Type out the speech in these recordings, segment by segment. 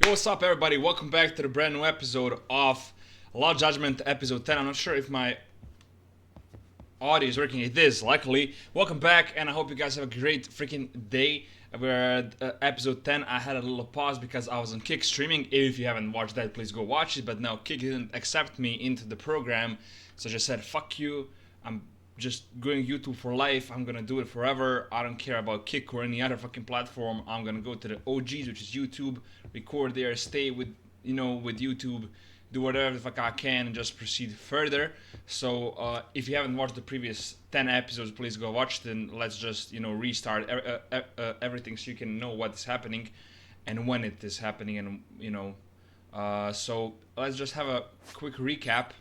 Yo, what's up, everybody? Welcome back to the brand new episode of Law Judgment, episode 10. I'm not sure if my audio is working. It is, luckily. Welcome back, and I hope you guys have a great freaking day. We're at episode 10. I had a little pause because I was on Kick streaming. If you haven't watched that, please go watch it. But no, Kick didn't accept me into the program, so I just said, fuck you. I'm just going YouTube for life. I'm gonna do it forever. I don't care about Kick or any other fucking platform. I'm gonna go to the OGs, which is YouTube, record there, stay with with YouTube, do whatever the fuck I can, and just proceed further. So if you haven't watched the previous 10 episodes, please go watch them. Let's just restart everything so you can know what is happening and when it is happening, and so let's just have a quick recap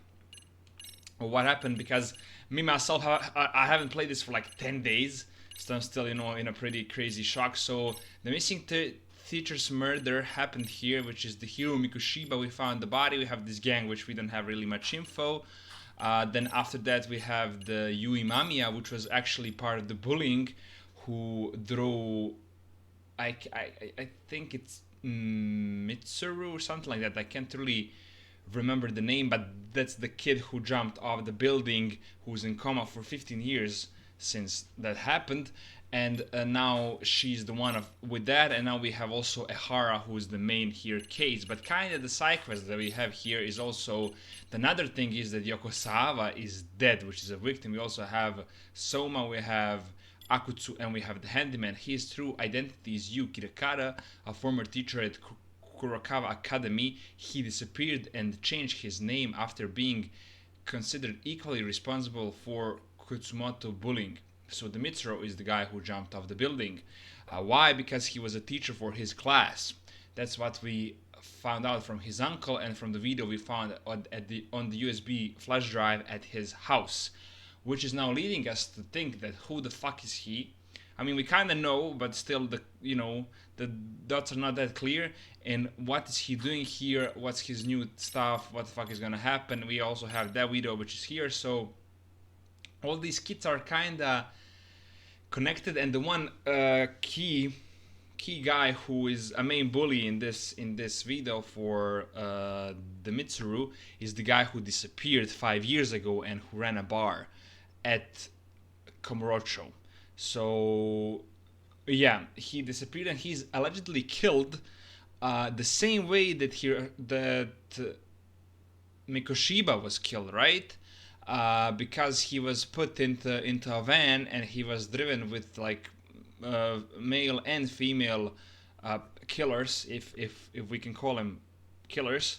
of what happened, because me myself, I haven't played this for like 10 days, so I'm still in a pretty crazy shock. So the missing teacher's murder happened here, which is the hero Mikushiba. We found the body. We have this gang, which we don't have really much info. Then after that we have the Yui Mamiya, which was actually part of the bullying, who drew I think it's Mitsuru or something like that. I can't really remember the name, but that's the kid who jumped off the building, who's in coma for 15 years since that happened. And now she's the one with that, and now we have also Ahara, who's the main here case. But kind of the side quest that we have here is also, another thing is that Sawa is dead, which is a victim. We also have Soma, we have Akutsu, and we have the handyman. His true identity is Yu Kirakara, a former teacher at Kurakawa Academy. He disappeared and changed his name after being considered equally responsible for Kutsumoto bullying. So the Mitsuru is the guy who jumped off the building. Why? Because he was a teacher for his class. That's what we found out from his uncle, and from the video we found on the USB flash drive at his house, which is now leading us to think that who the fuck is he? I mean, we kind of know, but still, the dots are not that clear. And what is he doing here? What's his new stuff? What the fuck is gonna happen? We also have that video, which is here. So all these kits are kind of connected, and the one key guy who is a main bully in this video for the Mitsuru is the guy who disappeared 5 years ago and who ran a bar at Komorocho. So yeah, he disappeared, and he's allegedly killed the same way that Mikoshiba was killed, right? Because he was put into a van, and he was driven with like male and female killers, if we can call them killers,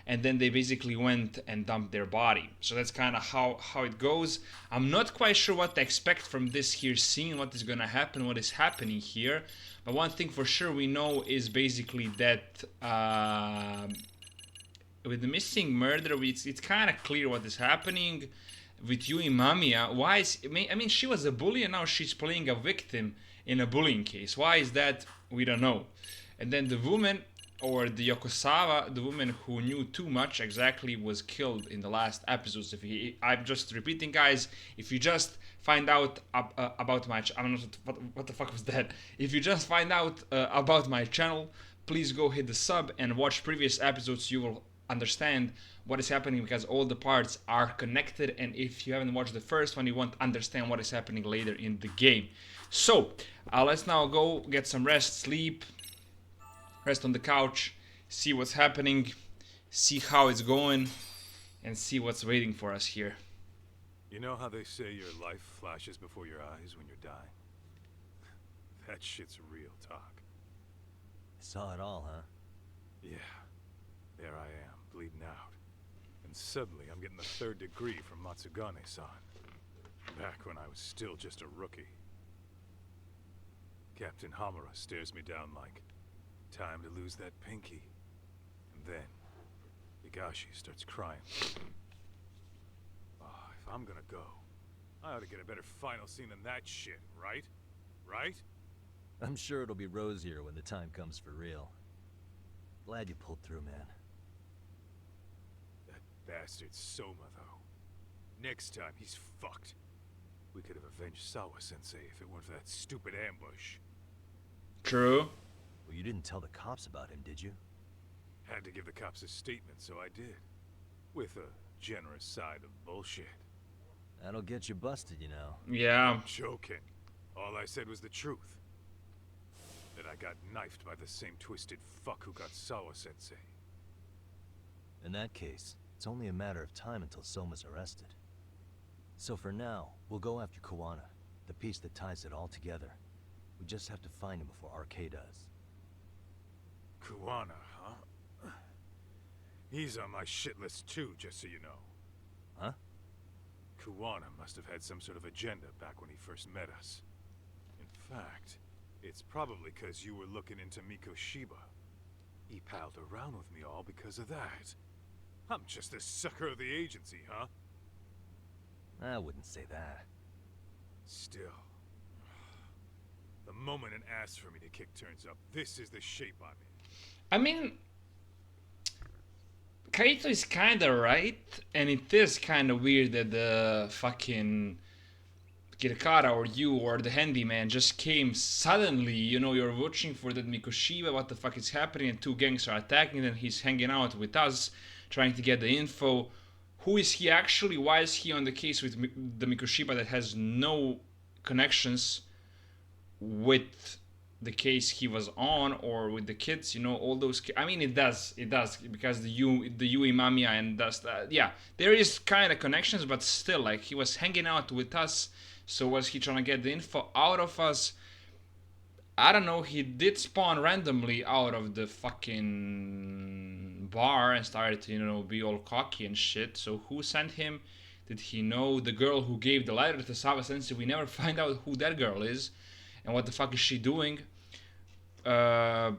and then they basically went and dumped their body. So that's kind of how it goes. I'm not quite sure what to expect from this here scene, what is gonna happen, what is happening here. But one thing for sure we know is basically that with the missing murder, it's kind of clear what is happening with Yui Mamiya. Why is, I mean, she was a bully, and now she's playing a victim in a bullying case. Why is that? We don't know. And then the woman, or the Yokosawa, the woman who knew too much exactly, was killed in the last episodes. I'm just repeating, guys. If you just find out about my, I don't know what the fuck was that. If you just find out about my channel, please go hit the sub and watch previous episodes. You will understand what is happening, because all the parts are connected, and if you haven't watched the first one, you won't understand what is happening later in the game. So let's now go get some rest, sleep, rest on the couch, see what's happening, see how it's going, and see what's waiting for us here. You know how they say your life flashes before your eyes when you're dying? That shit's real talk. Saw it all, huh? Yeah. There I am, bleeding out. And suddenly I'm getting the 3rd degree from Matsugane-san. Back when I was still just a rookie. Captain Hamura stares me down like, time to lose that pinky. And then, Higashi starts crying. Oh, if I'm gonna go, I ought to get a better final scene than that shit, right? Right? I'm sure it'll be rosier when the time comes for real. Glad you pulled through, man. Bastard Soma, though. Next time, he's fucked. We could have avenged Sawa-sensei if it weren't for that stupid ambush. True. Well, you didn't tell the cops about him, did you? Had to give the cops a statement, so I did. With a generous side of bullshit. That'll get you busted, you know. Yeah. I'm joking. All I said was the truth. That I got knifed by the same twisted fuck who got Sawa-sensei. In that case, it's only a matter of time until Soma's arrested. So for now, we'll go after Kuwana, the piece that ties it all together. We just have to find him before RK does. Kuwana, huh? He's on my shit list too, just so you know. Huh? Kuwana must have had some sort of agenda back when he first met us. In fact, it's probably because you were looking into Mikoshiba. He palled around with me all because of that. I'm just a sucker of the agency, huh? I wouldn't say that. Still. The moment it asks for me to kick turns up, this is the shape I'm in. I mean, Kaito is kinda right, and it is kinda weird that the fucking Kirikara or you or the handyman just came suddenly. You know, you're watching for that Mikoshiba, what the fuck is happening, and two gangs are attacking, and he's hanging out with us, trying to get the info. Who is he actually? Why is he on the case with the Mikoshiba that has no connections with the case he was on, or with the kids? You know, all those. I mean, it does, because the Yui Mamiya and does that. Yeah, there is kind of connections, but still, like, he was hanging out with us. So was he trying to get the info out of us? I don't know. He did spawn randomly out of the fucking bar and started to, you know, be all cocky and shit. So who sent him? Did he know the girl who gave the letter to Sawa Sensei? We never find out who that girl is and what the fuck is she doing. Then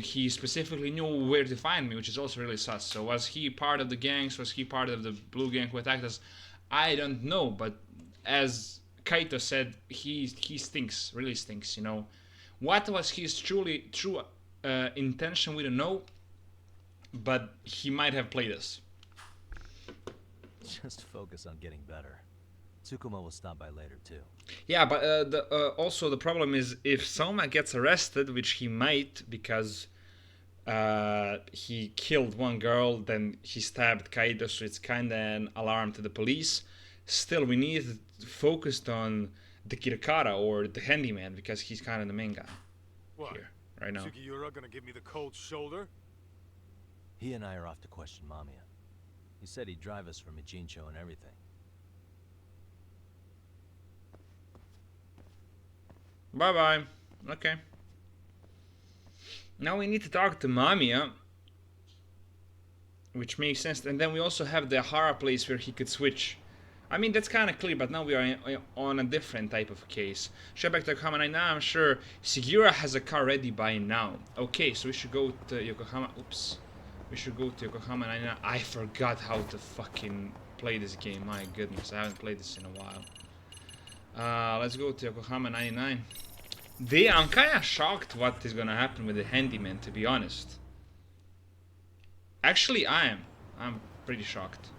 he specifically knew where to find me, which is also really sus. So was he part of the gangs? Was he part of the blue gang who attacked us? I don't know, but as Kaito said, he stinks, really stinks, you know. What was his true intention, we don't know, but he might have played us. Just focus on getting better. Tsukuma will stop by later too. Yeah, but also the problem is if Soma gets arrested, which he might, because he killed one girl, then he stabbed Kaito, so it's kind of an alarm to the police. Still, we need to focus on the Kirikara or the handyman, because he's kind of the main guy. What? Here, right now. Sugiura gonna give me the cold shoulder? He and I are off to question Mamiya. He said he'd drive us from Ijincho and everything. Bye-bye. Okay. Now we need to talk to Mamiya, which makes sense. And then we also have the Ahara place where he could switch. I mean, that's kind of clear, but now we are on a different type of case. Show back to Yokohama 99. I'm sure Sugiura has a car ready by now. Okay, so we should go to Yokohama. Oops. We should go to Yokohama 99. I forgot how to fucking play this game. My goodness, I haven't played this in a while. Let's go to Yokohama 99. I'm kind of shocked what is gonna happen with the handyman, to be honest. Actually, I am. I'm pretty shocked.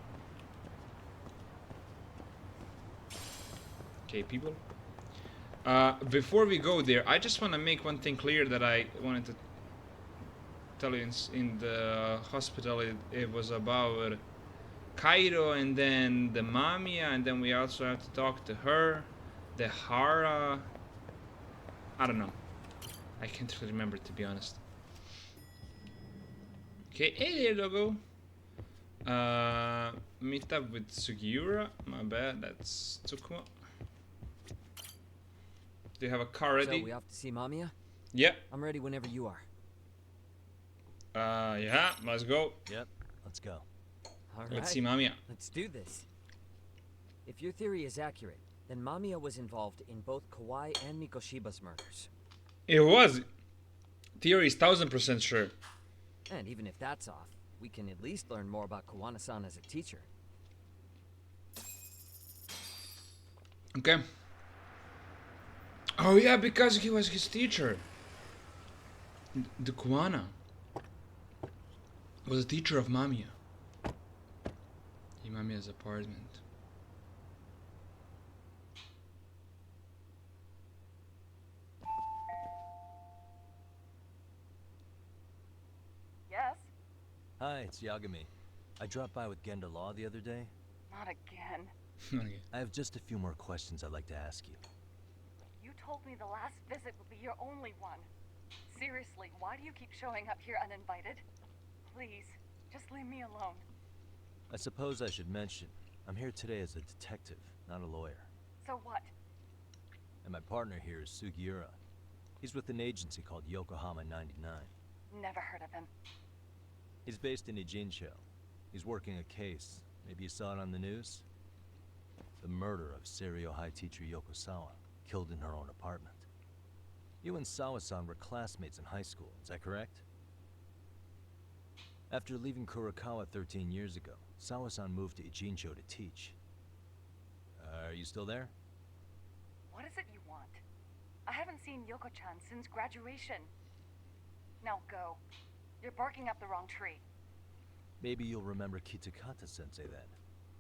Okay, people. Before we go there, I just want to make one thing clear that I wanted to tell you in the hospital. It was about Cairo and then the Mamiya, and then we also have to talk to her, the Hara. I don't know. I can't really remember, to be honest. Okay, hey there, doggo. Meet up with Sugiura. My bad, that's Tsukuma. Do you have a car ready? So we off to see Mamiya? Yeah. I'm ready whenever you are. Yeah, let's go. Yep, let's go. All right. Let's see Mamiya. Let's do this. If your theory is accurate, then Mamiya was involved in both Kawai and Mikoshiba's murders. It was. Theory is 1000% sure. And even if that's off, we can at least learn more about Kuwana-san as a teacher. Okay. Oh yeah, because he was his teacher. The Kuwana was a teacher of Mamiya. In Mamiya's apartment. Hi, it's Yagami. I dropped by with Genda Law the other day. Not again. Okay. I have just a few more questions I'd like to ask you. You told me the last visit would be your only one. Seriously, why do you keep showing up here uninvited? Please, just leave me alone. I suppose I should mention, I'm here today as a detective, not a lawyer. So what? And my partner here is Sugiura. He's with an agency called Yokohama 99. Never heard of him. He's based in Ijincho. He's working a case. Maybe you saw it on the news? The murder of Seiryo High teacher Yoko Sawa, killed in her own apartment. You and Sawa-san were classmates in high school, is that correct? After leaving Kurokawa 13 years ago, Sawa-san moved to Ijincho to teach. Are you still there? What is it you want? I haven't seen Yoko-chan since graduation. Now go. You're barking up the wrong tree. Maybe you'll remember Kitakata-sensei then.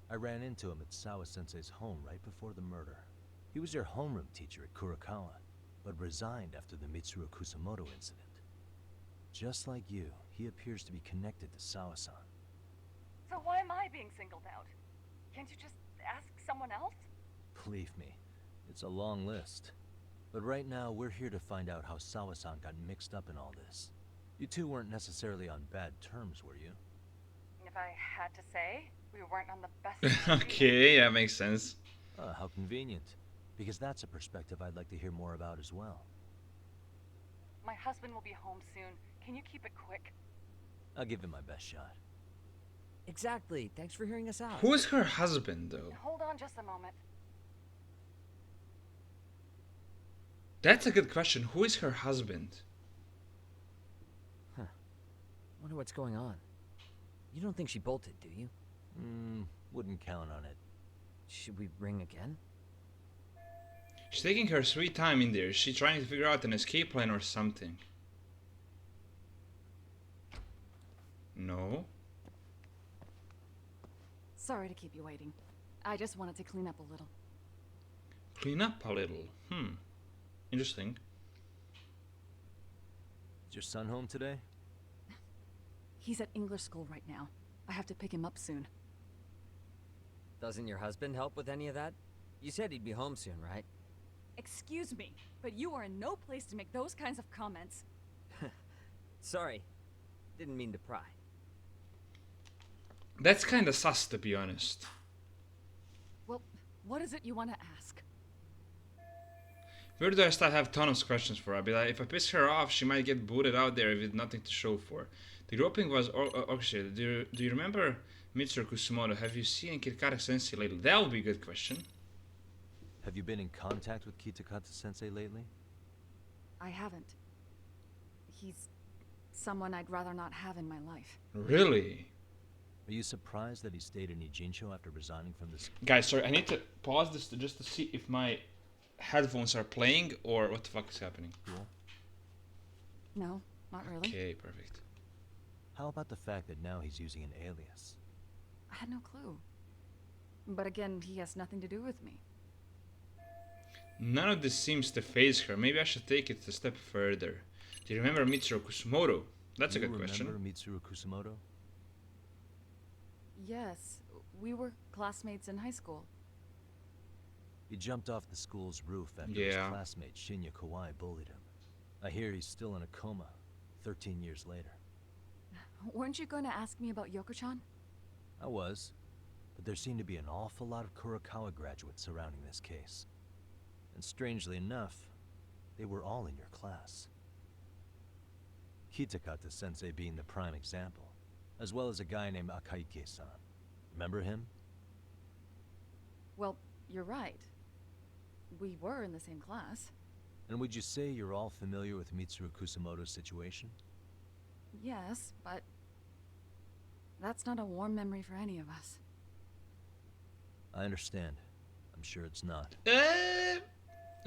I ran into him at Sawa-sensei's home right before the murder. He was your homeroom teacher at Kurokawa, but resigned after the Mitsuru Kusamoto incident. Just like you, he appears to be connected to Sawa-san. So why am I being singled out? Can't you just ask someone else? Believe me, it's a long list. But right now, we're here to find out how Sawa-san got mixed up in all this. You two weren't necessarily on bad terms, were you? If I had to say, we weren't on the best terms. Okay, that makes sense. How convenient. Because that's a perspective I'd like to hear more about as well. My husband will be home soon. Can you keep it quick? I'll give it my best shot. Exactly. Thanks for hearing us out. Who is her husband, though? Hold on just a moment. That's a good question. Who is her husband? Wonder what's going on. You don't think she bolted, do you? Wouldn't count on it. Should we ring again? She's taking her sweet time in there. Is she trying to figure out an escape plan or something? No. Sorry to keep you waiting. I just wanted to clean up a little. Clean up a little. Interesting. Is your son home today? He's at English school right now. I have to pick him up soon. Doesn't your husband help with any of that? You said he'd be home soon, right? Excuse me, but you are in no place to make those kinds of comments. Sorry. Didn't mean to pry. That's kinda sus, to be honest. Well, what is it you want to ask? Where do I start have tons of questions for her? I'll be like, if I piss her off, she might get booted out there with nothing to show for. The groping was orchestrated. Do you remember Mitsuru Kusumoto? Have you seen Kitakata-sensei lately? That would be a good question. Have you been in contact with Kitakata-sensei lately? I haven't. He's someone I'd rather not have in my life. Really? Are you surprised that he stayed in Ijincho after resigning from this? Guys, sorry, I need to pause this just to see if my headphones are playing or what the fuck is happening. Cool. No, not really. Okay, perfect. How about the fact that now he's using an alias? I had no clue. But again, he has nothing to do with me. None of this seems to faze her. Maybe I should take it a step further. Do you remember Mitsuru Kusumoto? That's a good question. You remember Mitsuru Kusumoto? Yes, we were classmates in high school. He jumped off the school's roof after his classmate Shinya Kawai bullied him. I hear he's still in a coma, 13 years later. Weren't you going to ask me about Yoko-chan? I was, but there seemed to be an awful lot of Kurokawa graduates surrounding this case. And strangely enough, they were all in your class. Kitakata-sensei being the prime example, as well as a guy named Akaike-san. Remember him? Well, you're right. We were in the same class. And would you say you're all familiar with Mitsuru Kusumoto's situation? Yes, but that's not a warm memory for any of us. I understand. I'm sure it's not. I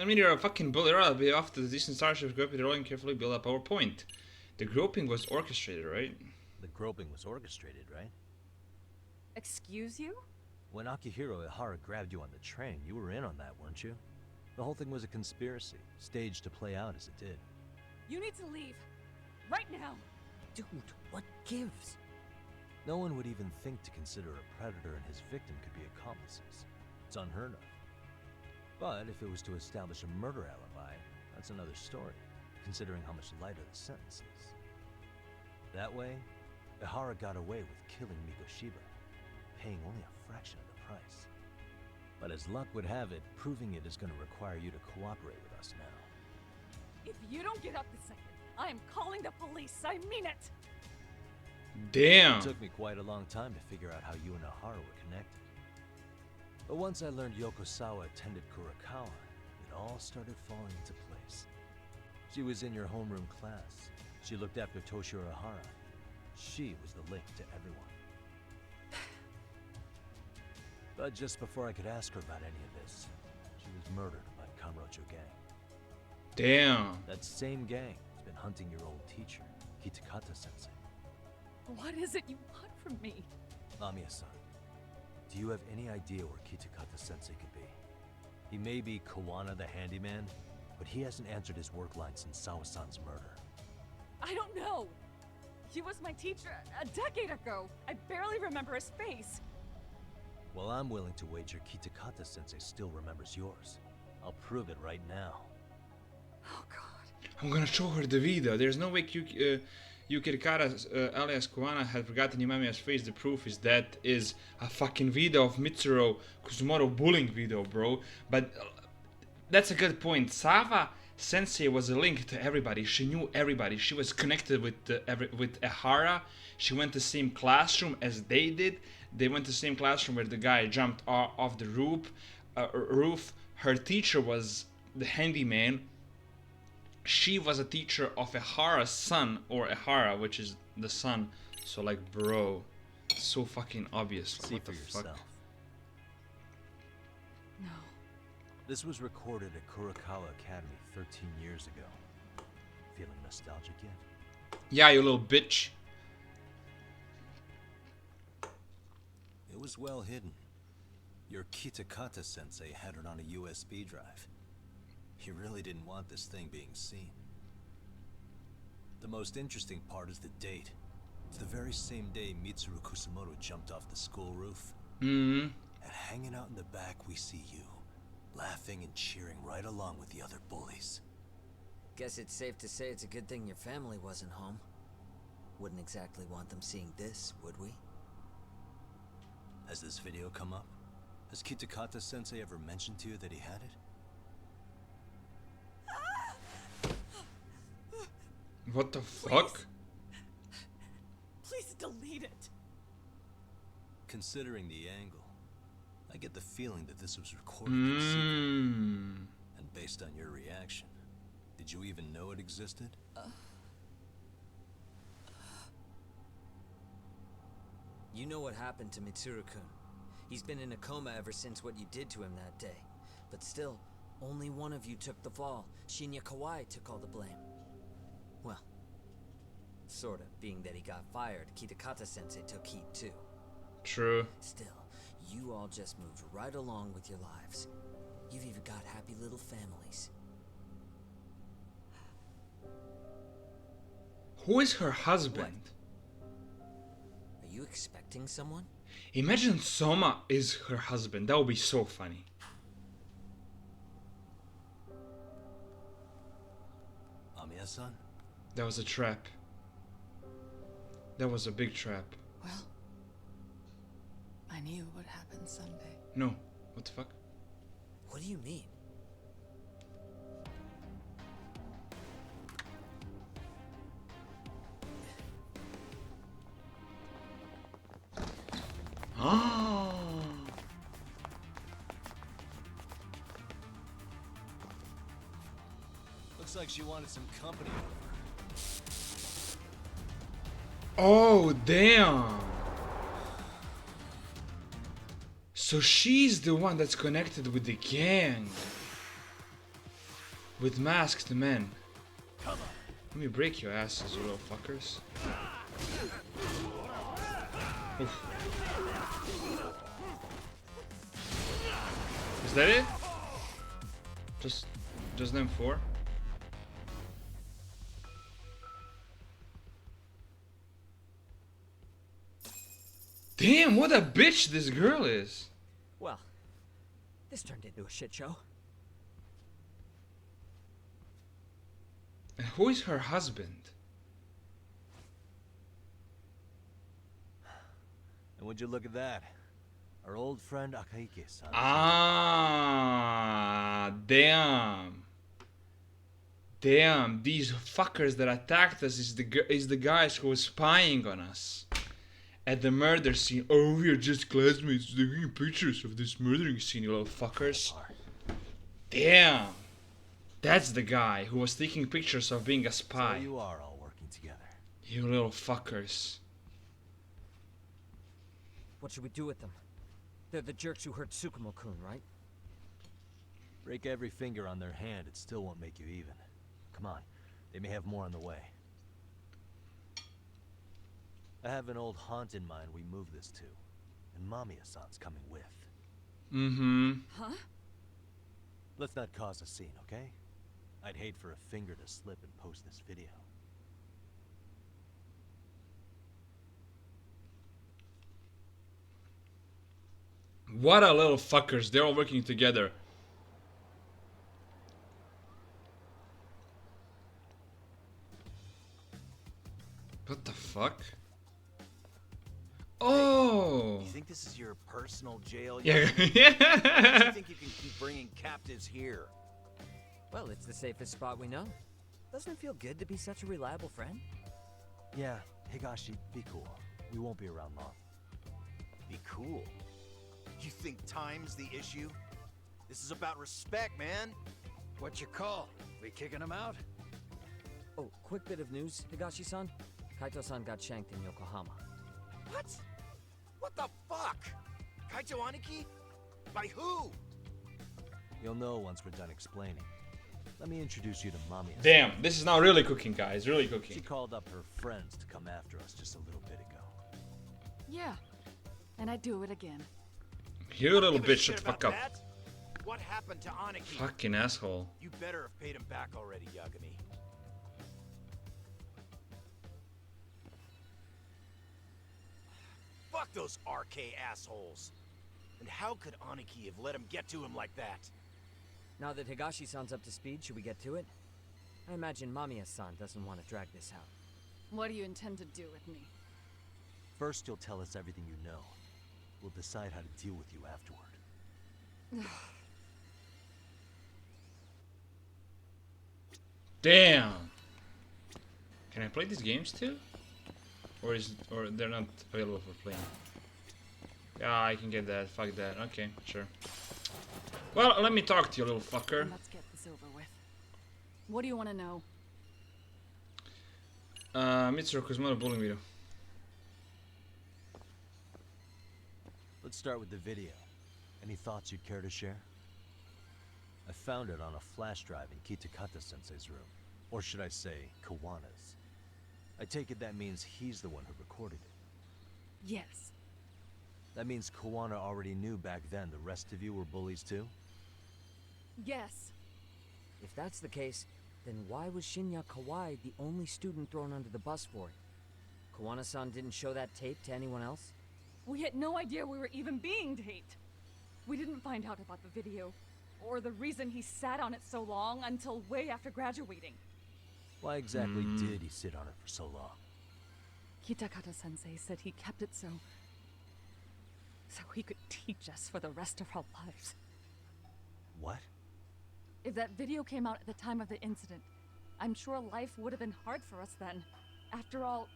mean, you're a fucking bully. I'll be off to the decent starship group with rolling carefully build up our point. The groping was orchestrated, right? The groping was orchestrated, right? Excuse you? When Akihiro Ihara grabbed you on the train, you were in on that, weren't you? The whole thing was a conspiracy, staged to play out as it did. You need to leave. Right now. Dude, what gives? No one would even think to consider a predator and his victim could be accomplices. It's unheard of. But if it was to establish a murder alibi, that's another story, considering how much lighter the sentence is. That way, Ahara got away with killing Mikoshiba, paying only a fraction of the price. But as luck would have it, proving it is going to require you to cooperate with us now. If you don't get up this second, I am calling the police. I mean it. Damn. It took me quite a long time to figure out how you and Ahara were connected. But once I learned Yoko Sawa attended Kurakawa, it all started falling into place. She was in your homeroom class. She looked after Toshiro Ahara. She was the link to everyone. But just before I could ask her about any of this, she was murdered by Kanrocho gang. Damn. That same gang has been hunting your old teacher, Kitakata-sensei. What is it you want from me? Mamiya-san, do you have any idea where Kitakata-sensei could be? He may be Kuwana the handyman, but he hasn't answered his work line since Sawa-san's murder. I don't know. He was my teacher a decade ago. I barely remember his face. Well, I'm willing to wager Kitakata-sensei still remembers yours. I'll prove it right now. Oh God. I'm gonna show her the video. There's no way Yukirikara alias Kuwana had forgotten Mamiya's face. The proof is that is a fucking video of Mitsuru Kusumoto bullying video, bro. But that's a good point. Sawa Sensei was a link to everybody. She knew everybody. She was connected with with Ahara. She went to the same classroom as they did. They went to the same classroom where the guy jumped off the roof. Her teacher was the handyman. She was a teacher of Ahara's son, or Ahara, which is the son. So like, bro, it's so fucking obvious. Like, See what for the yourself. fuck? No. This was recorded at Kurakawa Academy 13 years ago. Feeling nostalgic yet? Yeah, you little bitch. It was well hidden. Your Kitakata-sensei had it on a USB drive. He really didn't want this thing being seen. The most interesting part is the date. It's the very same day Mitsuru Kusumoto jumped off the school roof. Mm-hmm. And hanging out in the back, we see you, laughing and cheering right along with the other bullies. Guess it's safe to say it's a good thing your family wasn't home. Wouldn't exactly want them seeing this, would we? Has this video come up? Has Kitakata-sensei ever mentioned to you that he had it? What the fuck? Please delete it. Considering the angle, I get the feeling that this was recorded in secret. And based on your reaction, did you even know it existed? You know what happened to Mitsuru-kun. He's been in a coma ever since what you did to him that day. But still, only one of you took the fall. Shinya Kawai took all the blame. Well, sort of, being that he got fired, Kitakata-sensei took heat too. True. Still, you all just moved right along with your lives. You've even got happy little families. Who is her husband? Are you expecting someone? Imagine Soma is her husband. That would be so funny. Mamiya-san? That was a trap. That was a big trap. Well, I knew what happened someday. No. What the fuck? What do you mean? Ah. Looks like she wanted some company over. Oh, damn. So she's the one that's connected with the gang. With masked men. Come on. Let me break your asses, you little fuckers. Oof. Is that it? Just them four? Damn, what a bitch this girl is. Well, this turned into a shit show. And who is her husband? And would you look at that? Our old friend Akaike-san. Ah, damn. Damn, these fuckers that attacked us is the guys who were spying on us at the murder scene. Oh, we are just classmates taking pictures of this murdering scene, you little fuckers. Damn. That's the guy who was taking pictures of being a spy. So you are all working together. You little fuckers. What should we do with them? They're the jerks who hurt Tsukumo-kun, right? Break every finger on their hand, it still won't make you even. Come on, they may have more on the way. I have an old haunt in mind we move this to, and Mamiya-san's coming with. Mm-hmm. Huh? Let's not cause a scene, okay? I'd hate for a finger to slip and post this video. What a little fuckers. They're all working together. What the fuck? Oh! You think this is your personal jail? Yeah. You Yeah. think you can keep bringing captives here? Well, it's the safest spot we know. Doesn't it feel good to be such a reliable friend? Yeah, Higashi, be cool. We won't be around long. Be cool. You think time's the issue? This is about respect, man. What you call? We kicking him out? Oh, quick bit of news, Higashi-san. Kaito-san got shanked in Yokohama. What? What the fuck? Kaito Aniki? By who? You'll know once we're done explaining. Let me introduce you to Mamiya. Damn, this is now really cooking, guys. Really She cooking. called up her friends to come after us just a little bit ago. Yeah. And I'd do it again. You little Give a bitch, shit shut the fuck about up. that? What happened to Aniki? Fucking asshole. You better have paid him back already, Yagami. Fuck those RK assholes. And how could Aniki have let him get to him like that? Now that Higashi-san's up to speed, should we get to it? I imagine Mamiya-san doesn't want to drag this out. What do you intend to do with me? First, you'll tell us everything you know. We'll decide how to deal with you afterward. Damn. Can I play these games too? Or they're not available for playing? Yeah, I can get that. Fuck that. Okay, sure. Well, let me talk to you, little fucker. Let's get this over with. What do you want to know? Mitsuru Kuzumura bullying video. Let's start with the video. Any thoughts you'd care to share? I found it on a flash drive in Kitakata-sensei's room. Or should I say, Kuwana's. I take it that means he's the one who recorded it. Yes. That means Kuwana already knew back then the rest of you were bullies too? Yes. If that's the case, then why was Shinya Kawai the only student thrown under the bus for it? Kuwana-san didn't show that tape to anyone else? We had no idea we were even being taped. We didn't find out about the video, or the reason he sat on it so long until way after graduating. Why exactly did he sit on it for so long? Kitakata-sensei said he kept it so he could teach us for the rest of our lives. What? If that video came out at the time of the incident, I'm sure life would have been hard for us then. After all,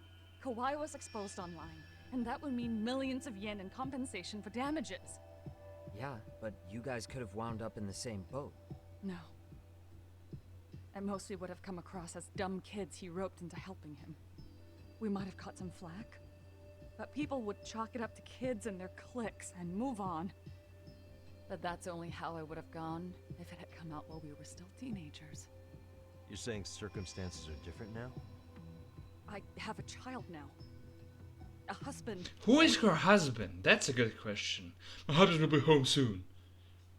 Kawai was exposed online, and that would mean millions of yen in compensation for damages. Yeah, but you guys could have wound up in the same boat. No. At most we would have come across as dumb kids he roped into helping him. We might have caught some flack, but people would chalk it up to kids and their cliques and move on. But that's only how it would have gone if it had come out while we were still teenagers. You're saying circumstances are different now? I have a child now. A husband. Who is her husband? That's a good question. My husband will be home soon.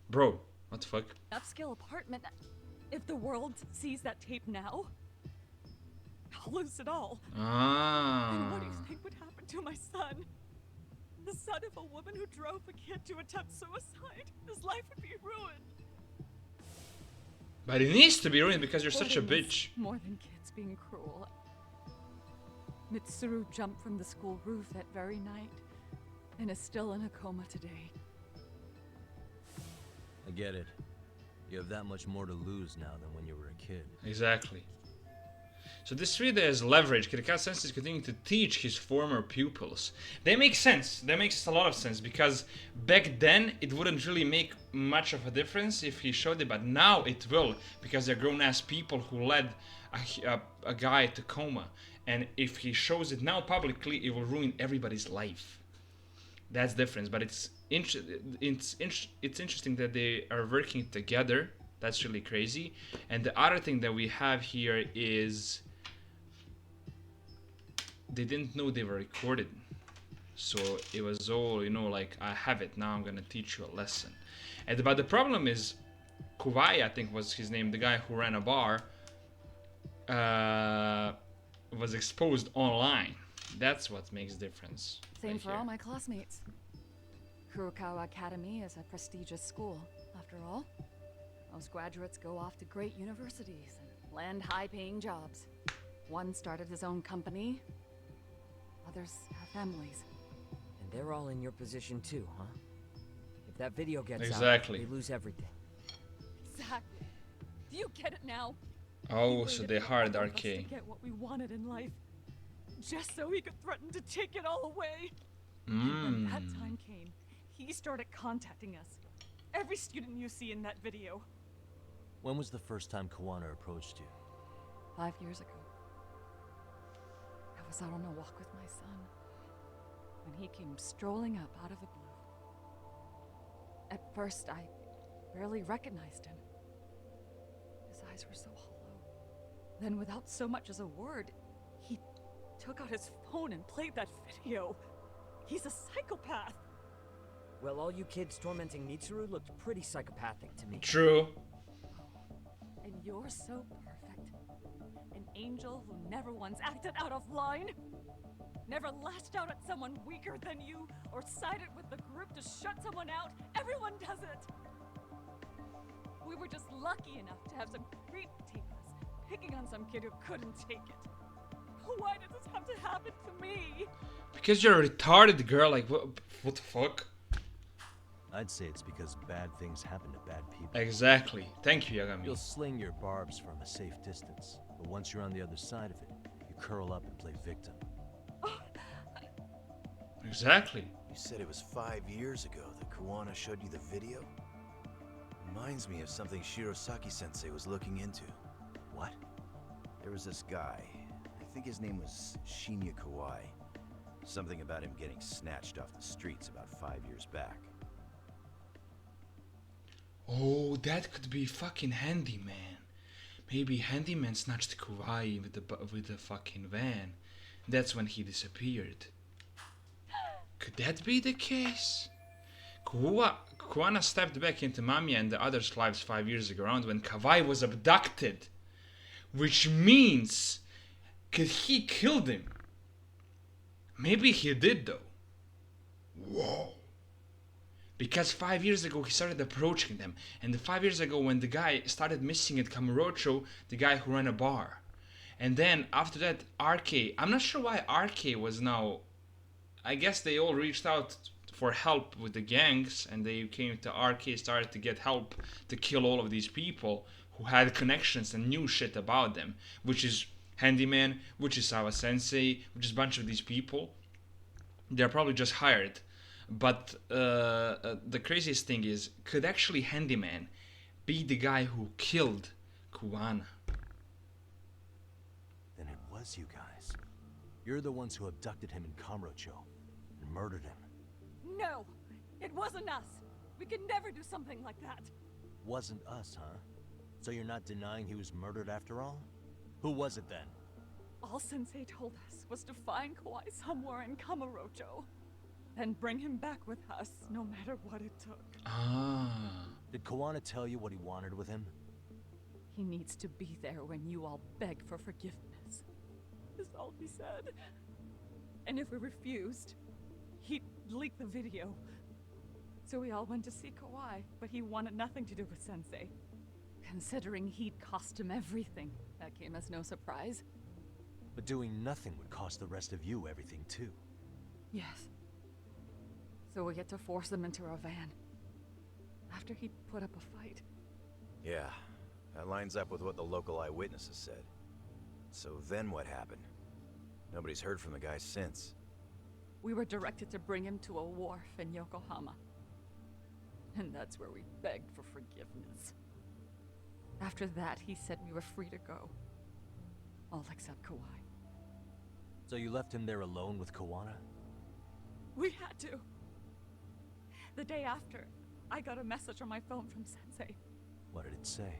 Bro, what the fuck? Upscale apartment. If the world sees that tape now, I'll lose it all. And what do you Ah. think would happen to my son? the son of a woman who drove a kid to attempt suicide. His life would be ruined. But it needs to be ruined because you're such a Hoarding was bitch. More than kids being cruel. Mitsuru jumped from the school roof that very night and is still in a coma today. I get it. You have that much more to lose now than when you were a kid. Exactly. So this reader has leverage. Kirikawa-sensei is continuing to teach his former pupils. That makes sense. That makes a lot of sense because back then it wouldn't really make much of a difference if he showed it, but now it will because they're grown-ass people who led a guy to coma. And if he shows it now publicly, it will ruin everybody's life. That's the difference. But it's interesting that they are working together. That's really crazy. And the other thing that we have here is they didn't know they were recorded. So it was all, you know, like, I have it, now I'm gonna teach you a lesson. But the problem is, Kuwai, I think was his name, the guy who ran a bar, was exposed online. That's what makes difference. Same right for here. all my classmates. Kurokawa Academy is a prestigious school, after all. Most graduates go off to great universities and land high-paying jobs. One started his own company. Others have families. And they're all in your position too, huh? If that video gets Exactly. out, we lose everything. Exactly. Do you get it now? Oh, He so waited they for hired all of us to RK. get what we wanted in life, just so he could threaten to take it all away. And when that time came, he started contacting us. Every student you see in that video. When was the first time Kuwana approached you? 5 years ago. I was out on a walk with my son when he came strolling up out of the blue. At first, I barely recognized him. His eyes were so hollow. Then, without so much as a word, he took out his phone and played that video. He's a psychopath. Well, all you kids tormenting Mitsuru looked pretty psychopathic to me. True. And you're so perfect. An angel who never once acted out of line. Never lashed out at someone weaker than you, or sided with the group to shut someone out. Everyone does it. We were just lucky enough to have some creep tape us, picking on some kid who couldn't take it. Why did this have to happen to me? Because you're a retarded girl, like, what the fuck? I'd say it's because bad things happen to bad people. Exactly. Thank you, You'll Yagami. sling your barbs from a safe distance, but once you're on the other side of it, you curl up and play victim. Exactly. You said it was 5 years ago that Kuwana showed you the video? Reminds me of something Shirosaki-sensei was looking into. What? There was this guy. I think his name was Shinya Kawai. Something about him getting snatched off the streets about 5 years back. Oh, that could be fucking handyman. Maybe handyman snatched Kuwai with the fucking van. That's when he disappeared. Could that be the case? Kuwana stepped back into Mamiya and the others' lives 5 years ago, around when Kawai was abducted. Which means, could he killed him? Maybe he did though. Whoa. Because 5 years ago he started approaching them, and 5 years ago when the guy started missing at Kamurocho, the guy who ran a bar. And then after that RK, I'm not sure why RK was now, I guess they all reached out for help with the gangs, and they came to RK, started to get help to kill all of these people who had connections and knew shit about them, which is Handyman, which is Sawa Sensei, which is a bunch of these people. They're probably just hired. But the craziest thing is, could actually Handyman be the guy who killed Kuwana? Then it was you guys. You're the ones who abducted him in Kamurocho and murdered him. No, it wasn't us. We could never do something like that. Wasn't us, huh? So you're not denying he was murdered after all? Who was it then? All Sensei told us was to find Kawai somewhere in Kamurocho, and bring him back with us, no matter what it took. Ah. Did Kuwana tell you what he wanted with him? He needs to be there when you all beg for forgiveness. Is all he said. And if we refused, he'd leak the video. So we all went to see Kawai, but he wanted nothing to do with Sensei. Considering he'd cost him everything, that came as no surprise. But doing nothing would cost the rest of you everything too. Yes. So we had to force him into our van. After he'd put up a fight. Yeah, that lines up with what the local eyewitnesses said. So then what happened? Nobody's heard from the guy since. We were directed to bring him to a wharf in Yokohama. And that's where we begged for forgiveness. After that, he said we were free to go. All except Kawai. So you left him there alone with Kuwana? We had to. The day after, I got a message on my phone from Sensei. What did it say?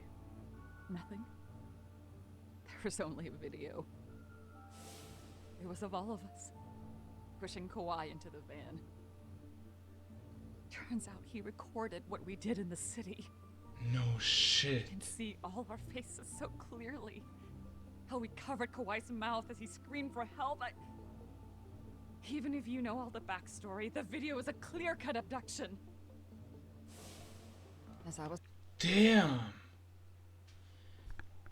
Nothing. There was only a video. It was of all of us, pushing Kawai into the van. Turns out he recorded what we did in the city. No shit. You can see all our faces so clearly. How we covered Kawai's mouth as he screamed for help. Even if you know all the backstory, the video is a clear-cut abduction. As I was... Damn.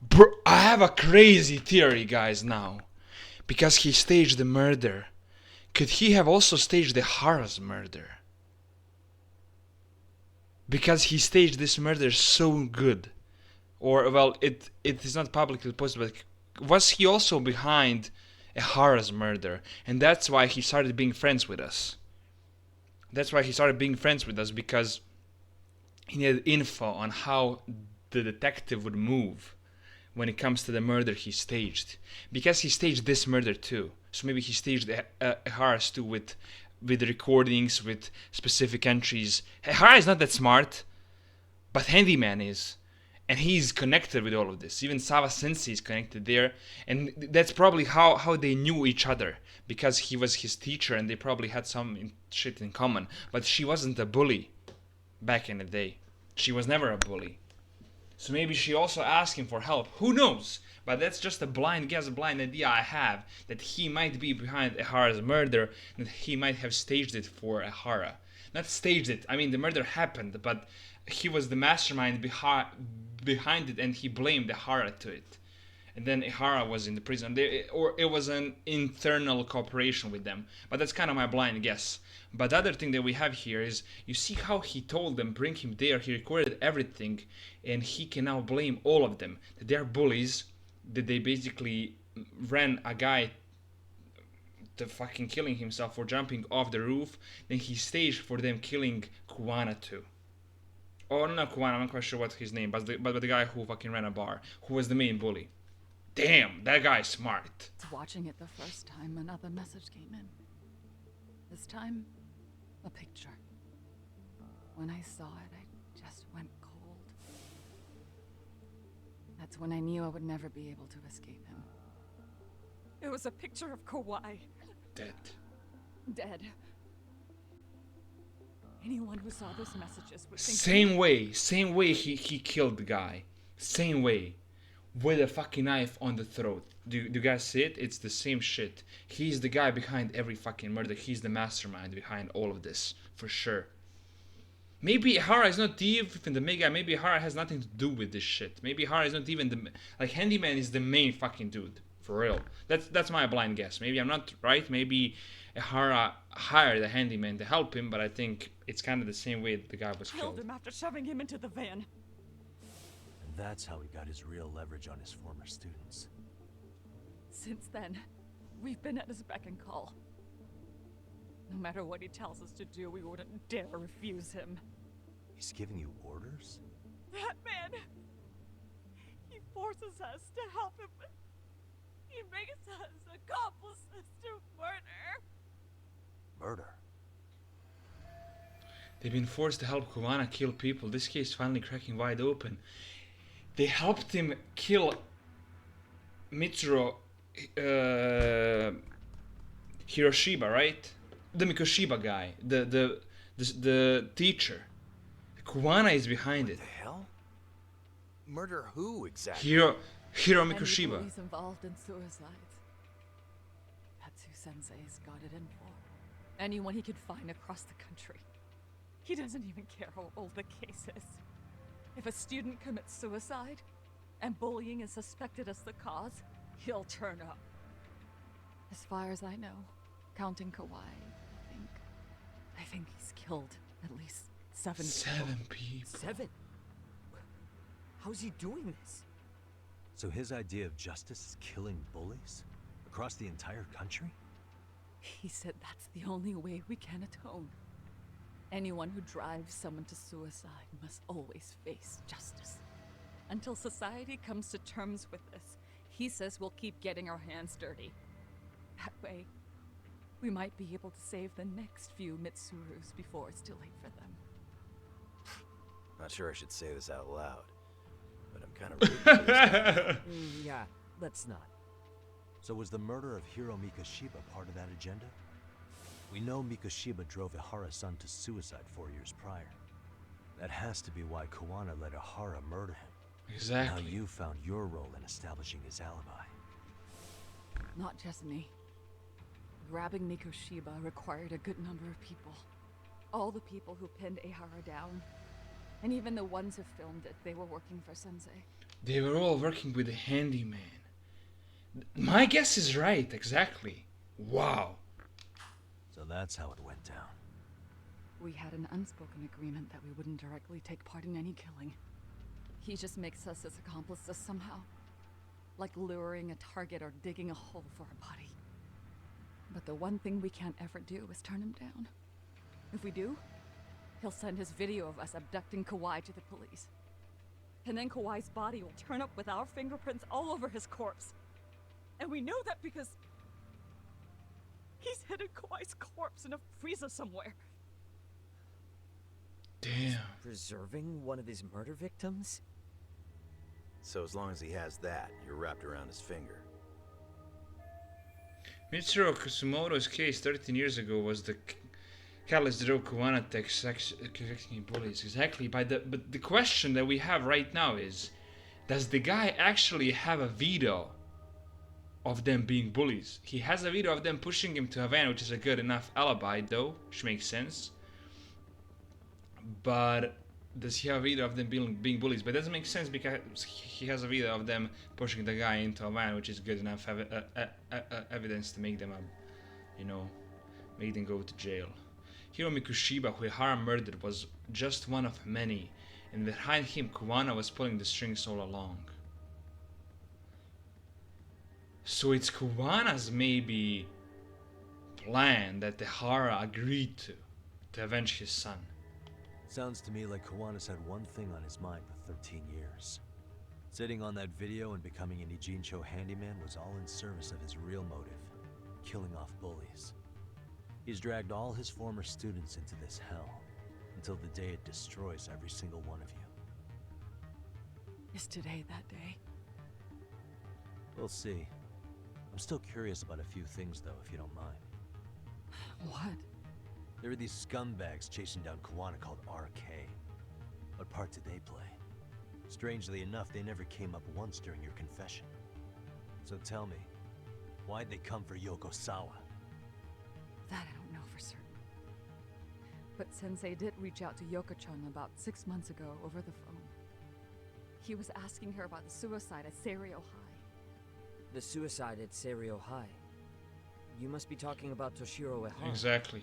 Bro, I have a crazy theory, guys, now. Because he staged the murder. Could he have also staged the Hara's murder? Because he staged this murder so good. Or, well, it is not publicly posted, but was he also behind Ahara's murder? And that's why he started being friends with us. That's why he started being friends with us, because he had info on how the detective would move when it comes to the murder he staged. Because he staged this murder too. So maybe he staged Ahara's too with recordings, with specific entries. Ahara is not that smart, but Handyman is. And he's connected with all of this. Even Sawa Sensei is connected there. And that's probably how they knew each other. Because he was his teacher and they probably had some shit in common. But she wasn't a bully back in the day. She was never a bully. So maybe she also asked him for help. Who knows? But that's just a blind guess, a blind idea I have. That he might be behind Ahara's murder. That he might have staged it for Ahara. Not staged it. I mean, the murder happened. But he was the mastermind behind it. And he blamed Ahara to it. And then Ahara was in the prison. Or it was an internal cooperation with them. But that's kind of my blind guess. But the other thing that we have here is, you see how he told them, bring him there, he recorded everything, and he can now blame all of them. That they're bullies, that they basically ran a guy to fucking killing himself for jumping off the roof, then he staged for them killing Kuwana too. Oh, not Kuwana, I'm not quite sure what's his name, but the guy who fucking ran a bar, who was the main bully. Damn, that guy's smart. Watching it the first time, another message came in. This time, a picture. When I saw it, I just went cold. That's when I knew I would never be able to escape him. It was a picture of Kawai. Dead. Dead. Anyone who saw those messages would think... Same way he killed the guy. Same way. With a fucking knife on the throat. Do you guys see it? It's the same shit. He's the guy behind every fucking murder. He's the mastermind behind all of this. For sure. Maybe Ahara is not even the main guy. Maybe Ahara has nothing to do with this shit. Maybe Ahara is not even the... Like, Handyman is the main fucking dude. For real. That's my blind guess. Maybe I'm not right. Maybe Ahara hired a Handyman to help him. But I think it's kind of the same way the guy was killed. Killed him after shoving him into the van. That's how he got his real leverage on his former students. Since then, we've been at his beck and call. No matter what he tells us to do, we wouldn't dare refuse him. He's giving you orders? That man! He forces us to help him. He makes us accomplices to murder. Murder? They've been forced to help Kuwana kill people. This case finally cracking wide open. They helped him kill Mitsuro Hiroshiba, right? The Mikoshiba guy, the teacher. Kuwana is behind it. What the hell? Murder who exactly? Hiro Any Mikoshiba. involved in suicides. That's who Sensei's got it in for. Anyone he could find across the country. He doesn't even care how old the case is. If a student commits suicide, and bullying is suspected as the cause, he'll turn up. As far as I know, counting Kawhi, I think he's killed at least 7 people. 7 people. 7? How's he doing this? So his idea of justice is killing bullies? Across the entire country? He said that's the only way we can atone. Anyone who drives someone to suicide must always face justice. Until society comes to terms with this, he says we'll keep getting our hands dirty. That way, we might be able to save the next few Mitsurus before it's too late for them. Not sure I should say this out loud, but I'm kind of rooting for this guy. Yeah, let's not. So was the murder of Hiro Mikoshiba part of that agenda? We know Mikoshiba drove Ahara's son to suicide 4 years prior. That has to be why Kuwana let Ahara murder him. Exactly. Now you found your role in establishing his alibi. Not just me. Grabbing Mikoshiba required a good number of people. All the people who pinned Ahara down. And even the ones who filmed it, they were working for Sensei. They were all working with the handyman. My guess is right, exactly. Wow. So that's how it went down. We had an unspoken agreement that we wouldn't directly take part in any killing. He just makes us his accomplices somehow. Like luring a target or digging a hole for a body. But the one thing we can't ever do is turn him down. If we do, he'll send his video of us abducting Kawhi to the police. And then Kawhi's body will turn up with our fingerprints all over his corpse. And we know that because he's hidden Kawhi's corpse in a freezer somewhere. Damn. Preserving one of his murder victims? So as long as he has that, you're wrapped around his finger. Mitsuru Kusumoto's case 13 years ago was the catalyst that drove Kuwana to correcting bullies. Exactly. But the question that we have right now is, does the guy actually have a video of them being bullies? He has a video of them pushing him to Havana, which is a good enough alibi, though, which makes sense. But does he have a video of them being bullies? But it doesn't make sense because he has a video of them pushing the guy into a van, which is good enough evidence to make them, make them go to jail. Hiro Mikoshiba, who Ahara murdered, was just one of many, and behind him, Kuwana was pulling the strings all along. So it's Kuwana's maybe plan that Ahara agreed to avenge his son. Sounds to me like Kuwana's had one thing on his mind for 13 years. Sitting on that video and becoming an Ijincho handyman was all in service of his real motive, killing off bullies. He's dragged all his former students into this hell, until the day it destroys every single one of you. Is today that day? We'll see. I'm still curious about a few things though, if you don't mind. What? There are these scumbags chasing down Kuwana called RK. What part did they play? Strangely enough, they never came up once during your confession. So tell me, why'd they come for Yoko Sawa? That I don't know for certain. But Sensei did reach out to Yoko-chan about 6 months ago over the phone. He was asking her about the suicide at Seiryo High. The suicide at Seiryo High. You must be talking about Toshiro Ehara. Exactly.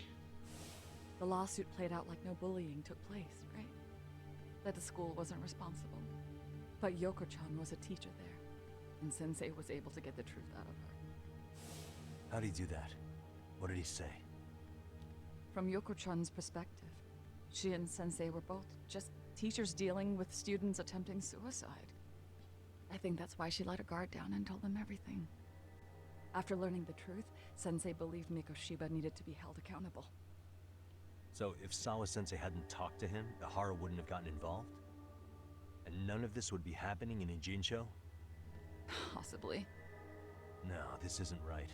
The lawsuit played out like no bullying took place, right? That the school wasn't responsible. But Yoko-chan was a teacher there, and Sensei was able to get the truth out of her. How'd he do that? What did he say? From Yoko-chan's perspective, she and Sensei were both just teachers dealing with students attempting suicide. I think that's why she let her guard down and told them everything. After learning the truth, Sensei believed Mikoshiba needed to be held accountable. So if Sawa-sensei hadn't talked to him, Ahara wouldn't have gotten involved? And none of this would be happening in Ijincho? Possibly. No, this isn't right.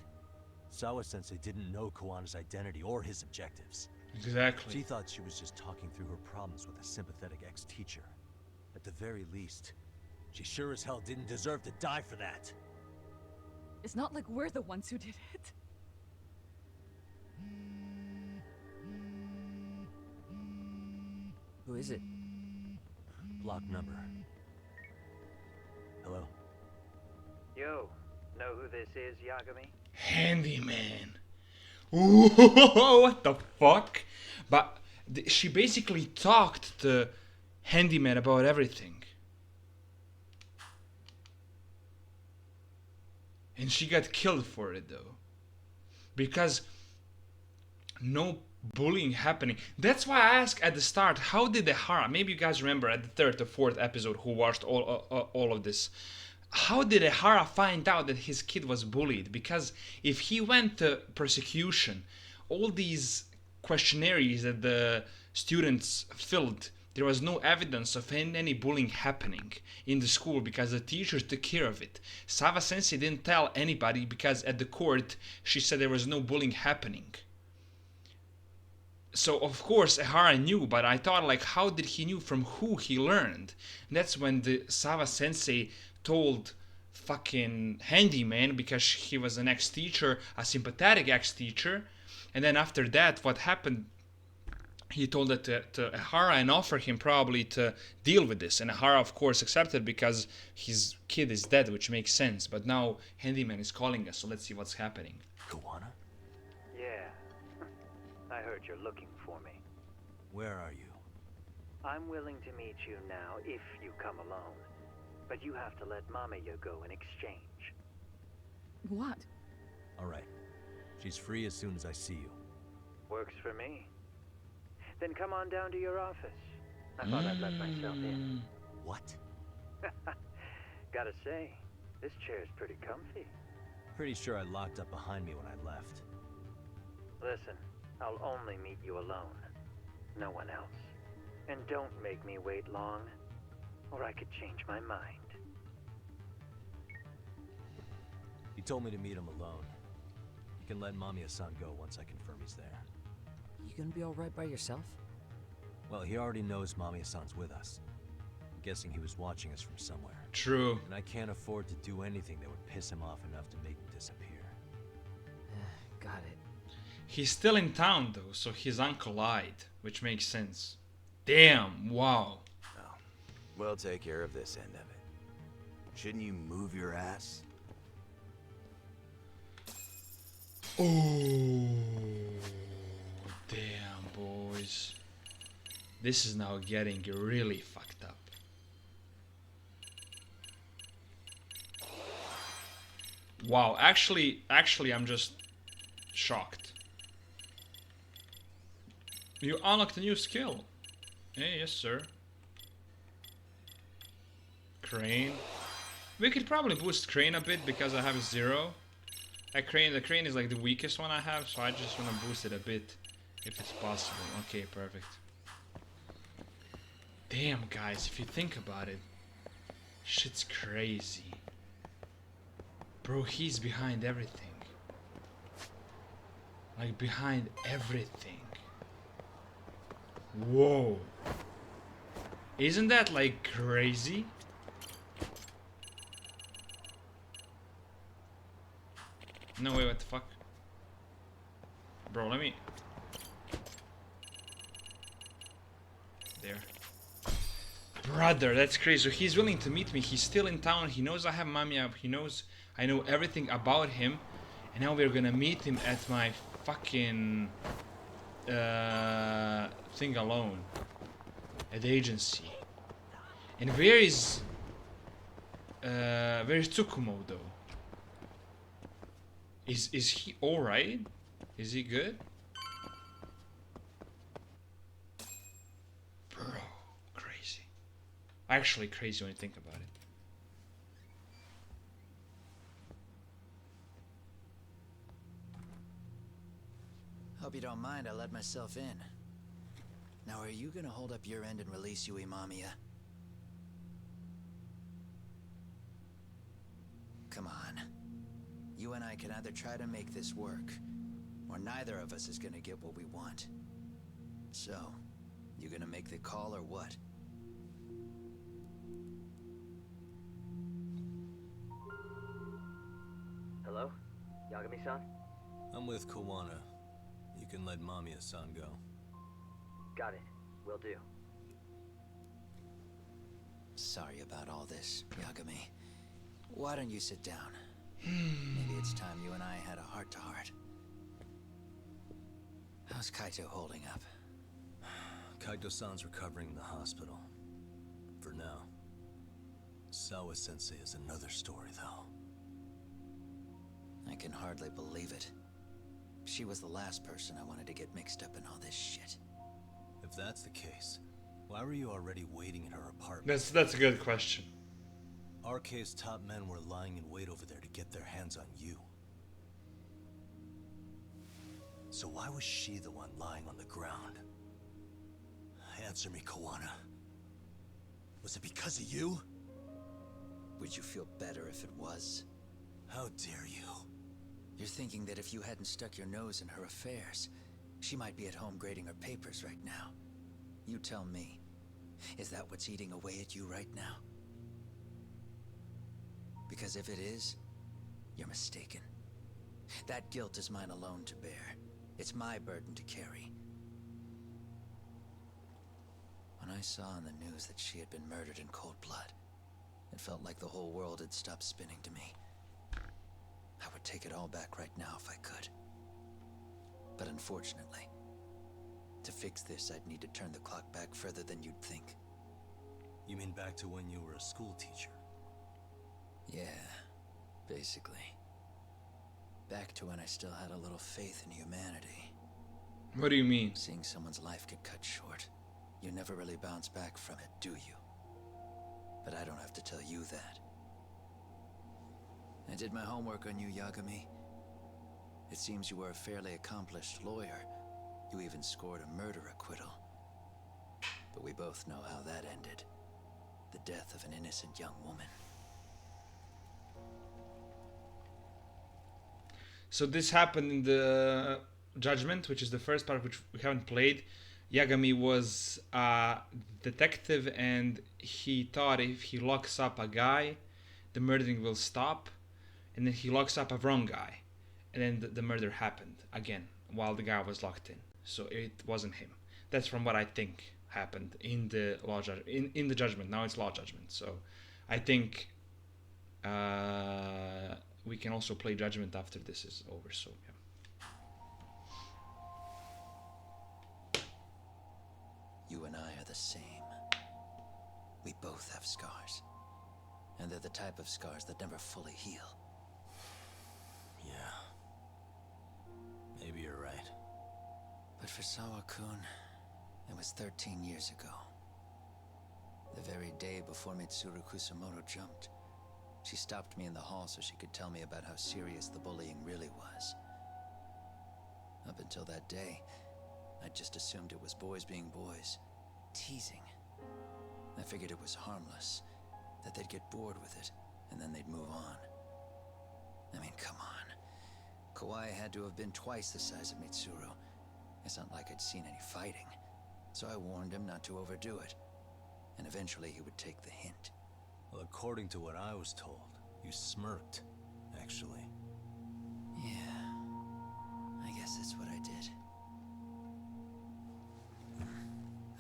Sawa-sensei didn't know Kuwana's identity or his objectives. Exactly. She thought she was just talking through her problems with a sympathetic ex-teacher. At the very least, she sure as hell didn't deserve to die for that. It's not like we're the ones who did it. is it? Block number. Hello? Yo, know who this is, Yagami? Handyman. Ooh, what the fuck? But she basically talked to Handyman about everything. And she got killed for it though. Because no bullying happening. That's why I asked at the start, how did Ahara, maybe you guys remember at the third or fourth episode who watched all of this, how did Ahara find out that his kid was bullied? Because if he went to persecution, all these questionnaires that the students filled, there was no evidence of any bullying happening in the school because the teachers took care of it. Sawa sensei didn't tell anybody because at the court she said there was no bullying happening. So of course Ahara knew, but I thought like how did he knew from who he learned? And that's when the Sawa sensei told fucking Handyman, because he was an ex-teacher, a sympathetic ex-teacher, and then after that what happened, he told it to Ahara and offered him probably to deal with this, and Ahara of course accepted because his kid is dead, which makes sense. But now Handyman is calling us, so let's see what's happening. Kuwana? Yeah. I heard you're looking for me. Where are you? I'm willing to meet you now if you come alone. But you have to let Mamiya go in exchange. What? Alright. She's free as soon as I see you. Works for me. Then come on down to your office. I thought I'd let myself in. What? Gotta say, this chair's pretty comfy. Pretty sure I locked up behind me when I left. Listen, I'll only meet you alone. No one else. And don't make me wait long, or I could change my mind. He told me to meet him alone. You can let Mamiya-san go once I confirm he's there. You gonna be alright by yourself? Well, he already knows Mamiya-san's with us. I'm guessing he was watching us from somewhere. True. And I can't afford to do anything that would piss him off enough to make him disappear. Got it. He's still in town though, so his uncle lied, which makes sense. Damn, wow. Oh, we'll take care of this end of it. Shouldn't you move your ass? Oh, damn, boys. This is now getting really fucked up. Wow, actually, I'm just shocked. You unlocked a new skill. Hey, yes, sir. Crane. We could probably boost Crane a bit because I have 0. The crane is like the weakest one I have, so I just want to boost it a bit if it's possible. Okay, perfect. Damn, guys, if you think about it, shit's crazy. Bro, he's behind everything. Like, behind everything. Whoa. Isn't that, like, crazy? No way, what the fuck? Bro, let me... There. Brother, that's crazy. So he's willing to meet me. He's still in town. He knows I have Mamiya. He knows I know everything about him. And now we're gonna meet him at my fucking... thing alone. At the agency. And where is Tsukumo though? Is he alright? Is he good? Bro, crazy. Actually crazy when you think about it. Hope you don't mind I let myself in. Now are you gonna hold up your end and release Yui Mamiya? Come on. You and I can either try to make this work, or neither of us is gonna get what we want. So, you gonna make the call or what? Hello? Yagami-san? I'm with Kuwana. You can let Mamiya-san go. Got it. Will do. Sorry about all this, Yagami. Why don't you sit down? Maybe it's time you and I had a heart-to-heart. How's Kaito holding up? Kaito-san's recovering in the hospital. For now. Sawa-sensei is another story, though. I can hardly believe it. She was the last person I wanted to get mixed up in all this shit. If that's the case, why were you already waiting in her apartment? That's a good question. RK's top men were lying in wait over there to get their hands on you. So why was she the one lying on the ground? Answer me, Kuwana. Was it because of you? Would you feel better if it was? How dare you? You're thinking that if you hadn't stuck your nose in her affairs, she might be at home grading her papers right now. You tell me, is that what's eating away at you right now? Because if it is, you're mistaken. That guilt is mine alone to bear. It's my burden to carry. When I saw on the news that she had been murdered in cold blood, it felt like the whole world had stopped spinning to me. I would take it all back right now if I could. But unfortunately, to fix this, I'd need to turn the clock back further than you'd think. You mean back to when you were a school teacher? Yeah, basically. Back to when I still had a little faith in humanity. What do you mean? Seeing someone's life get cut short, you never really bounce back from it, do you? But I don't have to tell you that. I did my homework on you, Yagami. It seems you were a fairly accomplished lawyer. You even scored a murder acquittal. But we both know how that ended. The death of an innocent young woman. So this happened in the Judgment, which is the first part which we haven't played. Yagami was a detective and he thought if he locks up a guy, the murdering will stop. And then he locks up a wrong guy. And then the murder happened again while the guy was locked in. So it wasn't him. That's from what I think happened in the law in the Judgment. Now it's law judgment. So I think we can also play Judgment after this is over. So yeah. You and I are the same. We both have scars. And they're the type of scars that never fully heal. Yeah. Maybe you're right. But for Sawa-kun, it was 13 years ago. The very day before Mitsuru Kusamoto jumped, she stopped me in the hall so she could tell me about how serious the bullying really was. Up until that day, I just assumed it was boys being boys, teasing. I figured it was harmless, that they'd get bored with it, and then they'd move on. I mean, come on. Kawai had to have been twice the size of Mitsuru. It's not like I'd seen any fighting. So I warned him not to overdo it. And eventually he would take the hint. Well, according to what I was told, you smirked, actually. Yeah, I guess that's what I did.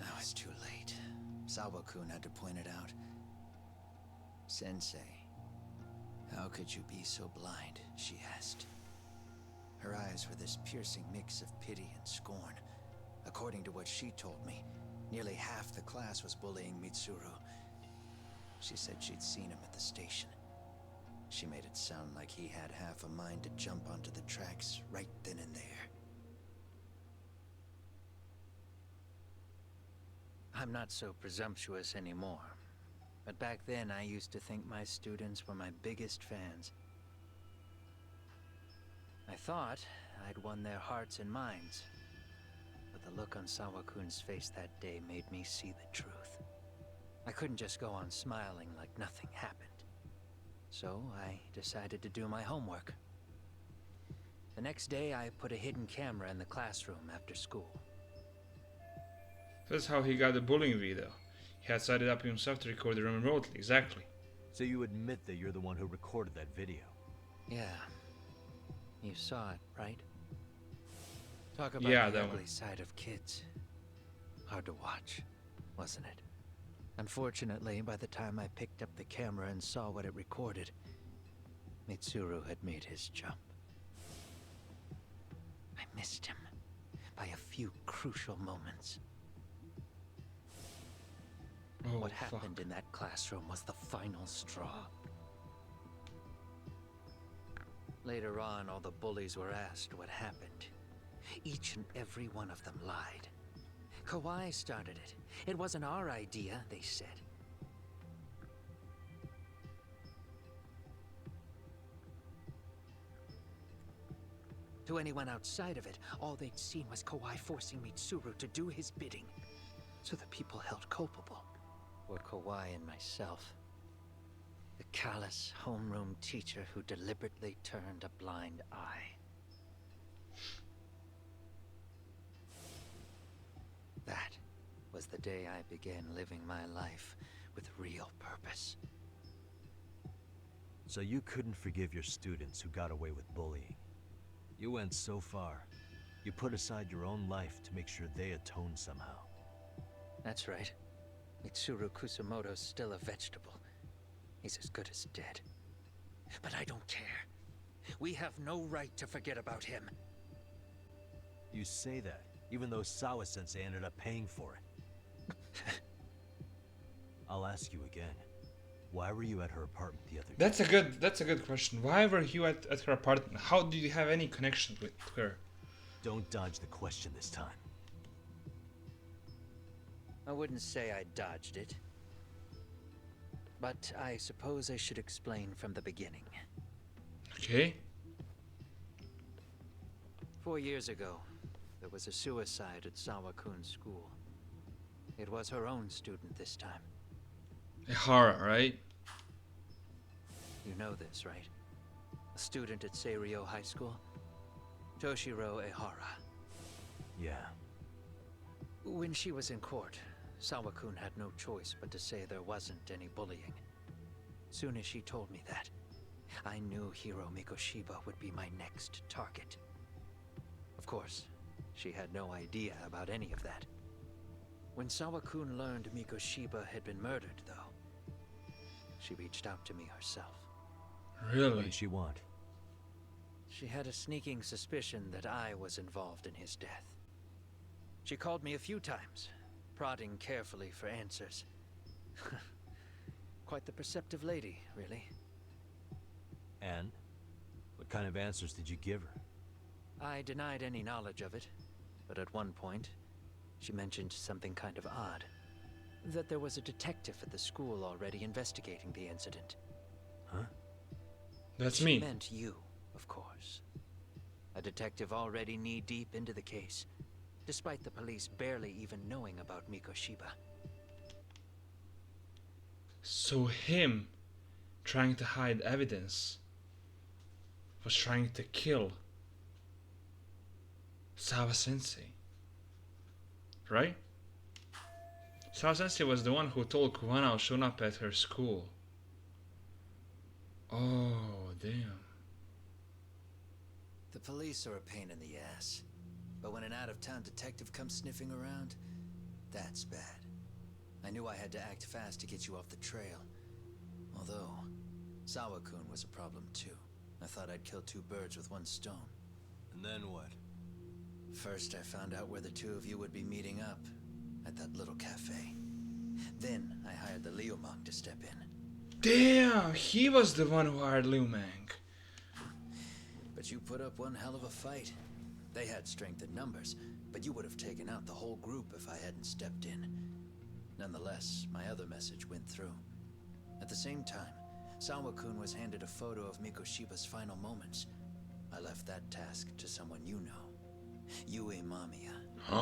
I was too late. Sawa-kun had to point it out. Sensei, how could you be so blind, she asked. Her eyes were this piercing mix of pity and scorn. According to what she told me, nearly half the class was bullying Mitsuru. She said she'd seen him at the station. She made it sound like he had half a mind to jump onto the tracks right then and there. I'm not so presumptuous anymore. But back then, I used to think my students were my biggest fans. I thought I'd won their hearts and minds. But the look on Sawa-kun's face that day made me see the truth. I couldn't just go on smiling like nothing happened. So I decided to do my homework. The next day, I put a hidden camera in the classroom after school. That's how he got the bullying video. He had set it up himself to record the room remotely, exactly. So you admit that you're the one who recorded that video? Yeah. You saw it, right? Talk about the ugly side of kids. Hard to watch, wasn't it? Unfortunately, by the time I picked up the camera and saw what it recorded, Mitsuru had made his jump. I missed him by a few crucial moments. Oh, What fuck. happened in that classroom was the final straw. Later on, all the bullies were asked what happened. Each and every one of them lied. Kawai started it. It wasn't our idea, they said. To anyone outside of it, all they'd seen was Kawai forcing Mitsuru to do his bidding. So the people held culpable were Kawai and myself. The callous homeroom teacher who deliberately turned a blind eye. That was the day I began living my life with real purpose. So you couldn't forgive your students who got away with bullying. You went so far. You put aside your own life to make sure they atone somehow. That's right. Mitsuru Kusamoto's still a vegetable. He's as good as dead. But I don't care. We have no right to forget about him. You say that, even though Sawa-sensei ended up paying for it. I'll ask you again. Why were you at her apartment the other day? That's a good question. Why were you at her apartment? How do you have any connection with her? Don't dodge the question this time. I wouldn't say I dodged it. But I suppose I should explain from the beginning. Okay. 4 years ago, there was a suicide at Sawa-kun's school. It was her own student this time. Ahara, right? You know this, right? A student at Seiryo High School? Toshiro Ahara. Yeah. When she was in court, Sawa-kun had no choice but to say there wasn't any bullying. Soon as she told me that, I knew Hiro Mikoshiba would be my next target. Of course, she had no idea about any of that. When Sawa-kun learned Mikoshiba had been murdered, though, she reached out to me herself. What Really? did she want? She had a sneaking suspicion that I was involved in his death. She called me a few times, prodding carefully for answers. Quite the perceptive lady, really. And? What kind of answers did you give her? I denied any knowledge of it, but at one point, she mentioned something kind of odd. That there was a detective at the school already investigating the incident. Huh? That's She me. meant you, of course. A detective already knee-deep into the case, despite the police barely even knowing about Mikoshiba. So him trying to hide evidence was trying to kill Sawa-sensei. Right? Sawa-sensei was the one who told Kuwana showing up at her school. Oh, damn. The police are a pain in the ass. But when an out-of-town detective comes sniffing around, that's bad. I knew I had to act fast to get you off the trail. Although, Sawa-kun was a problem too. I thought I'd kill two birds with one stone. And then what? First, I found out where the two of you would be meeting up, at that little cafe. Then, I hired the Liumang to step in. Damn, he was the one who hired Liu Mang. But you put up one hell of a fight. They had strength in numbers, but you would have taken out the whole group if I hadn't stepped in. Nonetheless, my other message went through. At the same time, Sawa-kun was handed a photo of Mikoshiba's final moments. I left that task to someone you know. Yue Mamiya. They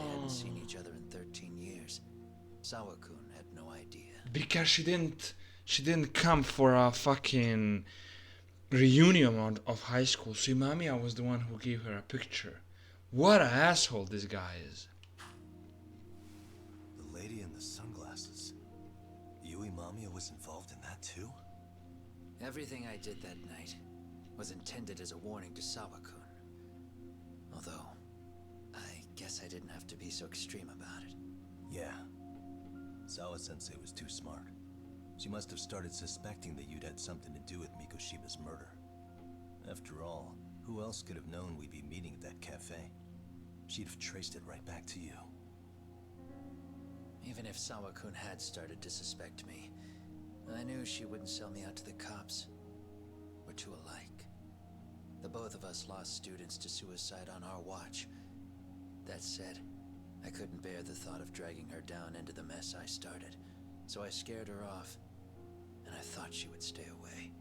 hadn't seen each other in 13 years. Sawa-kun had no idea. Because she didn't come for a fucking reunion of high school. So Mamiya was the one who gave her a picture. What an asshole this guy is. The lady in the sunglasses. Yui Mamiya was involved in that too? Everything I did that night was intended as a warning to Sawa-kun. Although, I guess I didn't have to be so extreme about it. Yeah. Sawa-sensei was too smart. She must have started suspecting that you'd had something to do with Mikoshiba's murder. After all, who else could have known we'd be meeting at that cafe? She'd have traced it right back to you. Even if Sawa-kun had started to suspect me, I knew she wouldn't sell me out to the cops. We're too alike. The both of us lost students to suicide on our watch. That said, I couldn't bear the thought of dragging her down into the mess I started, so I scared her off, and I thought she would stay away.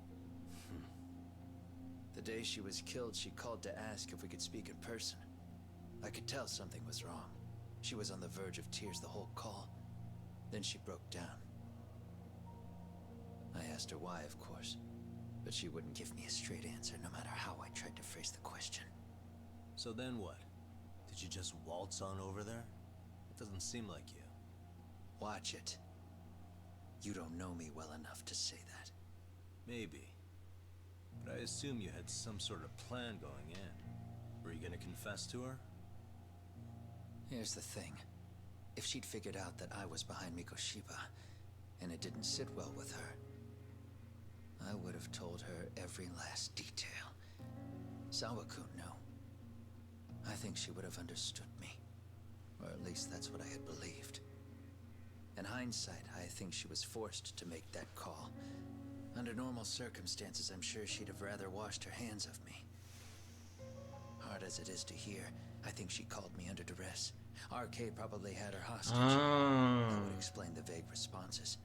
The day she was killed, she called to ask if we could speak in person. I could tell something was wrong. She was on the verge of tears the whole call. Then she broke down. I asked her why, of course, but she wouldn't give me a straight answer no matter how I tried to phrase the question. So then what? Did you just waltz on over there? It doesn't seem like you. Watch it. You don't know me well enough to say that. Maybe. But I assume you had some sort of plan going in. Were you gonna confess to her? Here's the thing. If she'd figured out that I was behind Mikoshiba, and it didn't sit well with her, I would have told her every last detail. Sawa-kun, no. I think she would have understood me. Or at least that's what I had believed. In hindsight, I think she was forced to make that call. Under normal circumstances, I'm sure she'd have rather washed her hands of me. Hard as it is to hear, I think she called me under duress. RK probably had her hostage. That would explain the vague responses.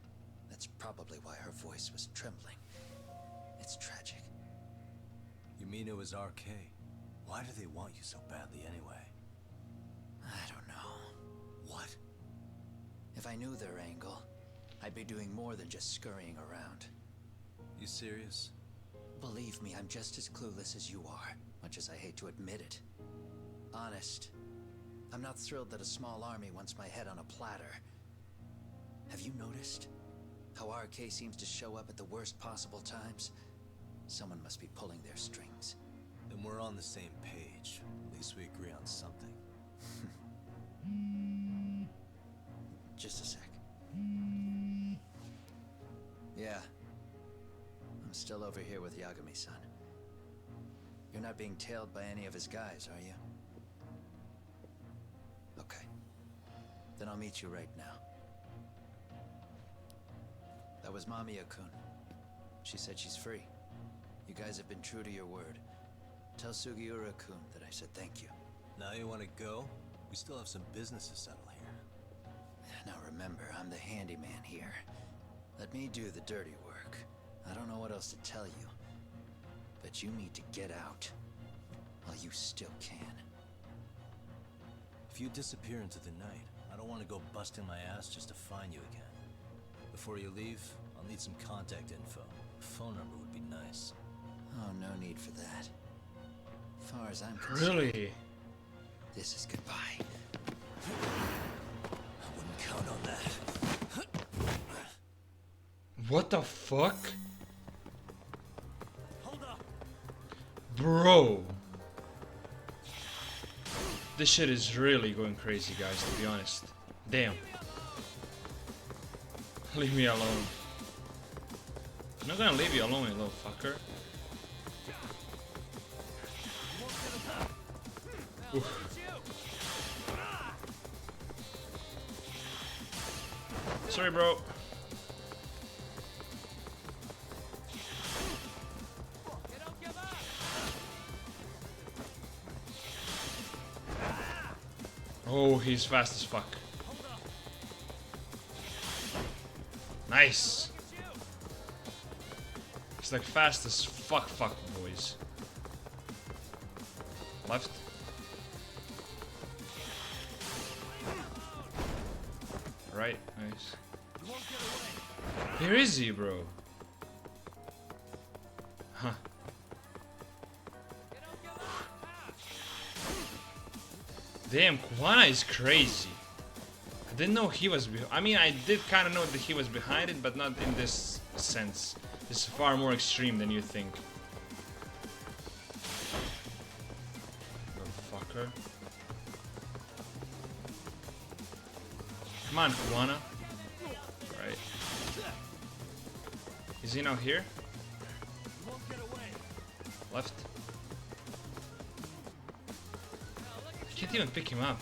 That's probably why her voice was trembling. It's tragic. You mean it was RK? Why do they want you so badly anyway? I don't know. What? If I knew their angle, I'd be doing more than just scurrying around. You serious? Believe me, I'm just as clueless as you are, much as I hate to admit it. Honest. I'm not thrilled that a small army wants my head on a platter. Have you noticed how RK seems to show up at the worst possible times? Someone must be pulling their strings. Then we're on the same page. At least we agree on something. Just a sec. Yeah. I'm still over here with Yagami-san. You're not being tailed by any of his guys, are you? Okay. Then I'll meet you right now. That was Mamiya-kun. She said she's free. You guys have been true to your word. Tell Sugiura-kun that I said thank you. Now you want to go? We still have some business to settle here. Now remember, I'm the handyman here. Let me do the dirty work. I don't know what else to tell you. But you need to get out. While you still can. If you disappear into the night, I don't want to go busting my ass just to find you again. Before you leave, I'll need some contact info. A phone number would be nice. Oh, no need for that. As far as I'm concerned, Really? this is goodbye. I wouldn't count on that. What the fuck? Hold up. Bro. This shit is really going crazy, guys, to be honest. Damn. Leave me alone. I'm not gonna leave you alone, you little fucker. Oof. Sorry, bro. Oh, he's fast as fuck. Nice. He's like fast as fuck, boys. Left. Right, nice. Where is he, bro? Huh. Damn, Kuwana is crazy. I didn't know he was I mean, I did kind of know that he was behind it, but not in this sense. This is far more extreme than you think. Motherfucker. Come on, Kuwana. Is he now here? Left. I can't even pick him up.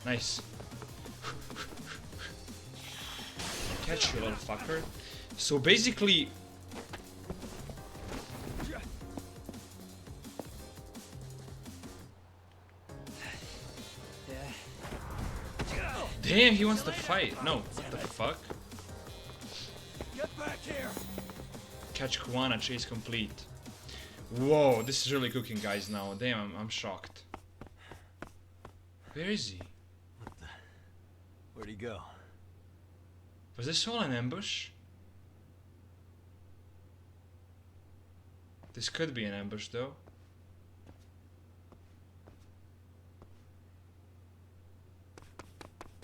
Nice. Catch you, little fucker. So basically, damn, he wants to fight. No, what the fuck? Get back here! Catch Kuwana, chase complete. Whoa, this is really cooking, guys. Now, damn, I'm shocked. Where is he? Where'd he go? Was this all an ambush? This could be an ambush, though.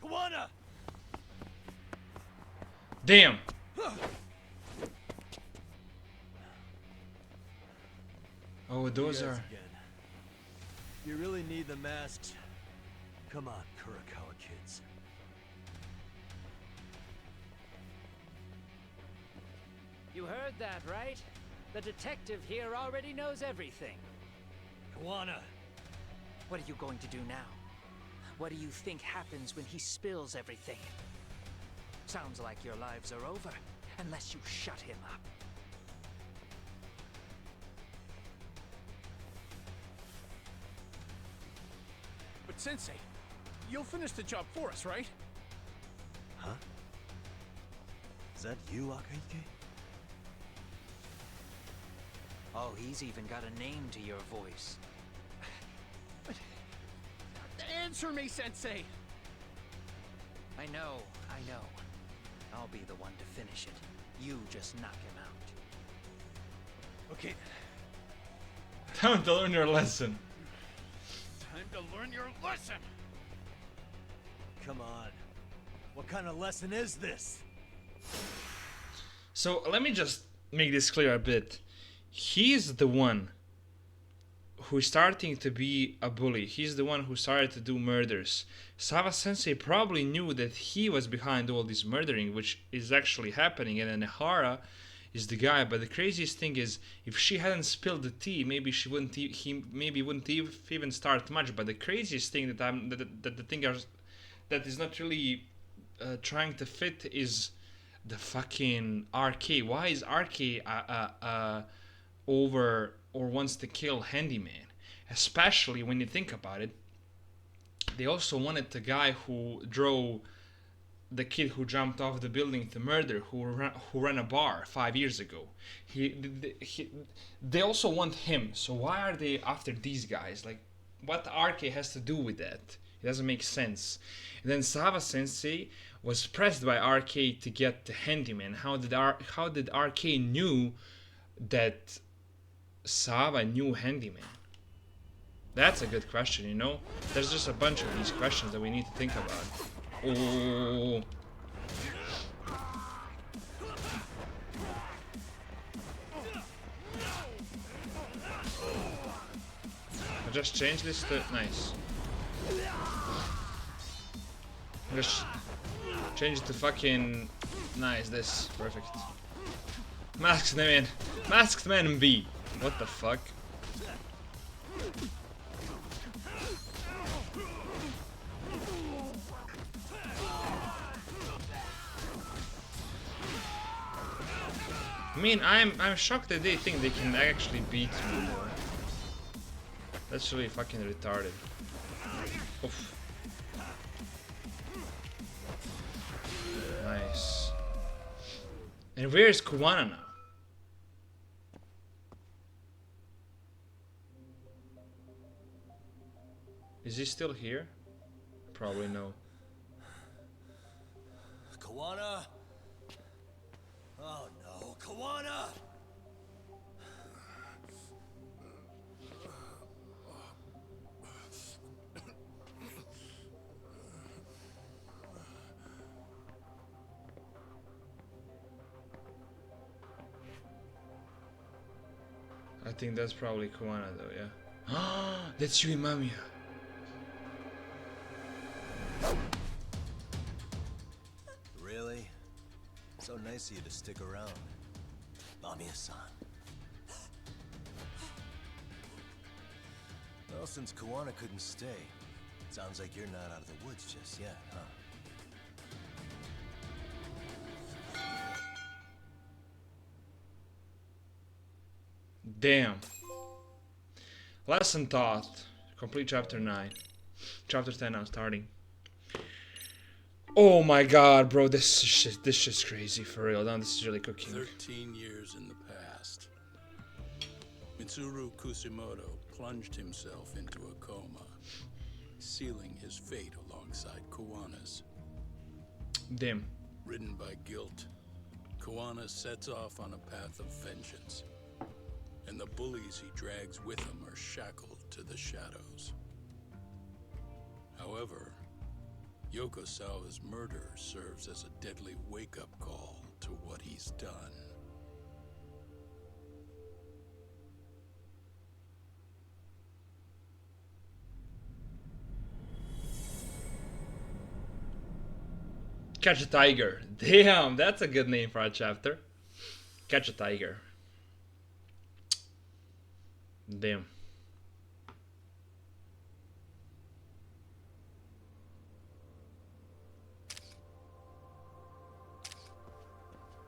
Kuwana! Damn! Oh, those You are... guys again. You really need the masks? Come on, Kurakawa kids. You heard that, right? The detective here already knows everything. Kuwana! What are you going to do now? What do you think happens when he spills everything? Sounds like your lives are over, unless you shut him up. But Sensei, you'll finish the job for us, right? Huh? Is that you, Akahike? Oh, he's even got a name to your voice. Answer me, Sensei! I know. I'll be the one to finish it. You just knock him out. Okay, Time to learn your lesson. time to learn your lesson! Come on. What kind of lesson is this? So, let me just make this clear a bit. He's the one who's starting to be a bully. He's the one who started to do murders. Sawa Sensei probably knew that he was behind all this murdering, which is actually happening, and then Ahara is the guy. But the craziest thing is, if she hadn't spilled the tea, maybe she wouldn't. He maybe wouldn't even start much. But the craziest thing that is not really trying to fit is the fucking RK. Why is RK over or wants to kill Handyman? Especially when you think about it, they also wanted the guy who drove the kid who jumped off the building to murder, who ran a bar 5 years ago. They also want him. So why are they after these guys? Like, what RK has to do with that? It doesn't make sense. And then Sawa Sensei was pressed by RK to get the Handyman. How did RK knew that Sawa knew Handyman? That's a good question, you know? There's just a bunch of these questions that we need to think about. Oh. I'll just change this to... Nice. Just change it to fucking... Nice, this. Perfect. Masked man. Masked man B. What the fuck? I mean, I'm shocked that they think they can actually beat me. That's really fucking retarded. Oof. Nice. And where is Kuwana now? Is he still here? Probably no. Kuwana? Oh no, Kuwana! I think that's probably Kuwana though, yeah. That's you and Mamiya. Really? So nice of you to stick around. Mamiya-san. Well, since Kuwana couldn't stay, sounds like you're not out of the woods just yet, huh? Damn. Lesson taught. Complete chapter 9. Chapter 10 now starting. Oh my god, bro, this shit's crazy for real. Now this is really cooking. 13 years in the past. Mitsuru Kusumoto plunged himself into a coma, sealing his fate alongside Kuwana's. Damn. Ridden by guilt, Kuwana sets off on a path of vengeance, and the bullies he drags with him are shackled to the shadows. However, Yoko Sawa's murder serves as a deadly wake-up call to what he's done. Catch a Tiger. Damn, that's a good name for a chapter. Catch a Tiger. Damn.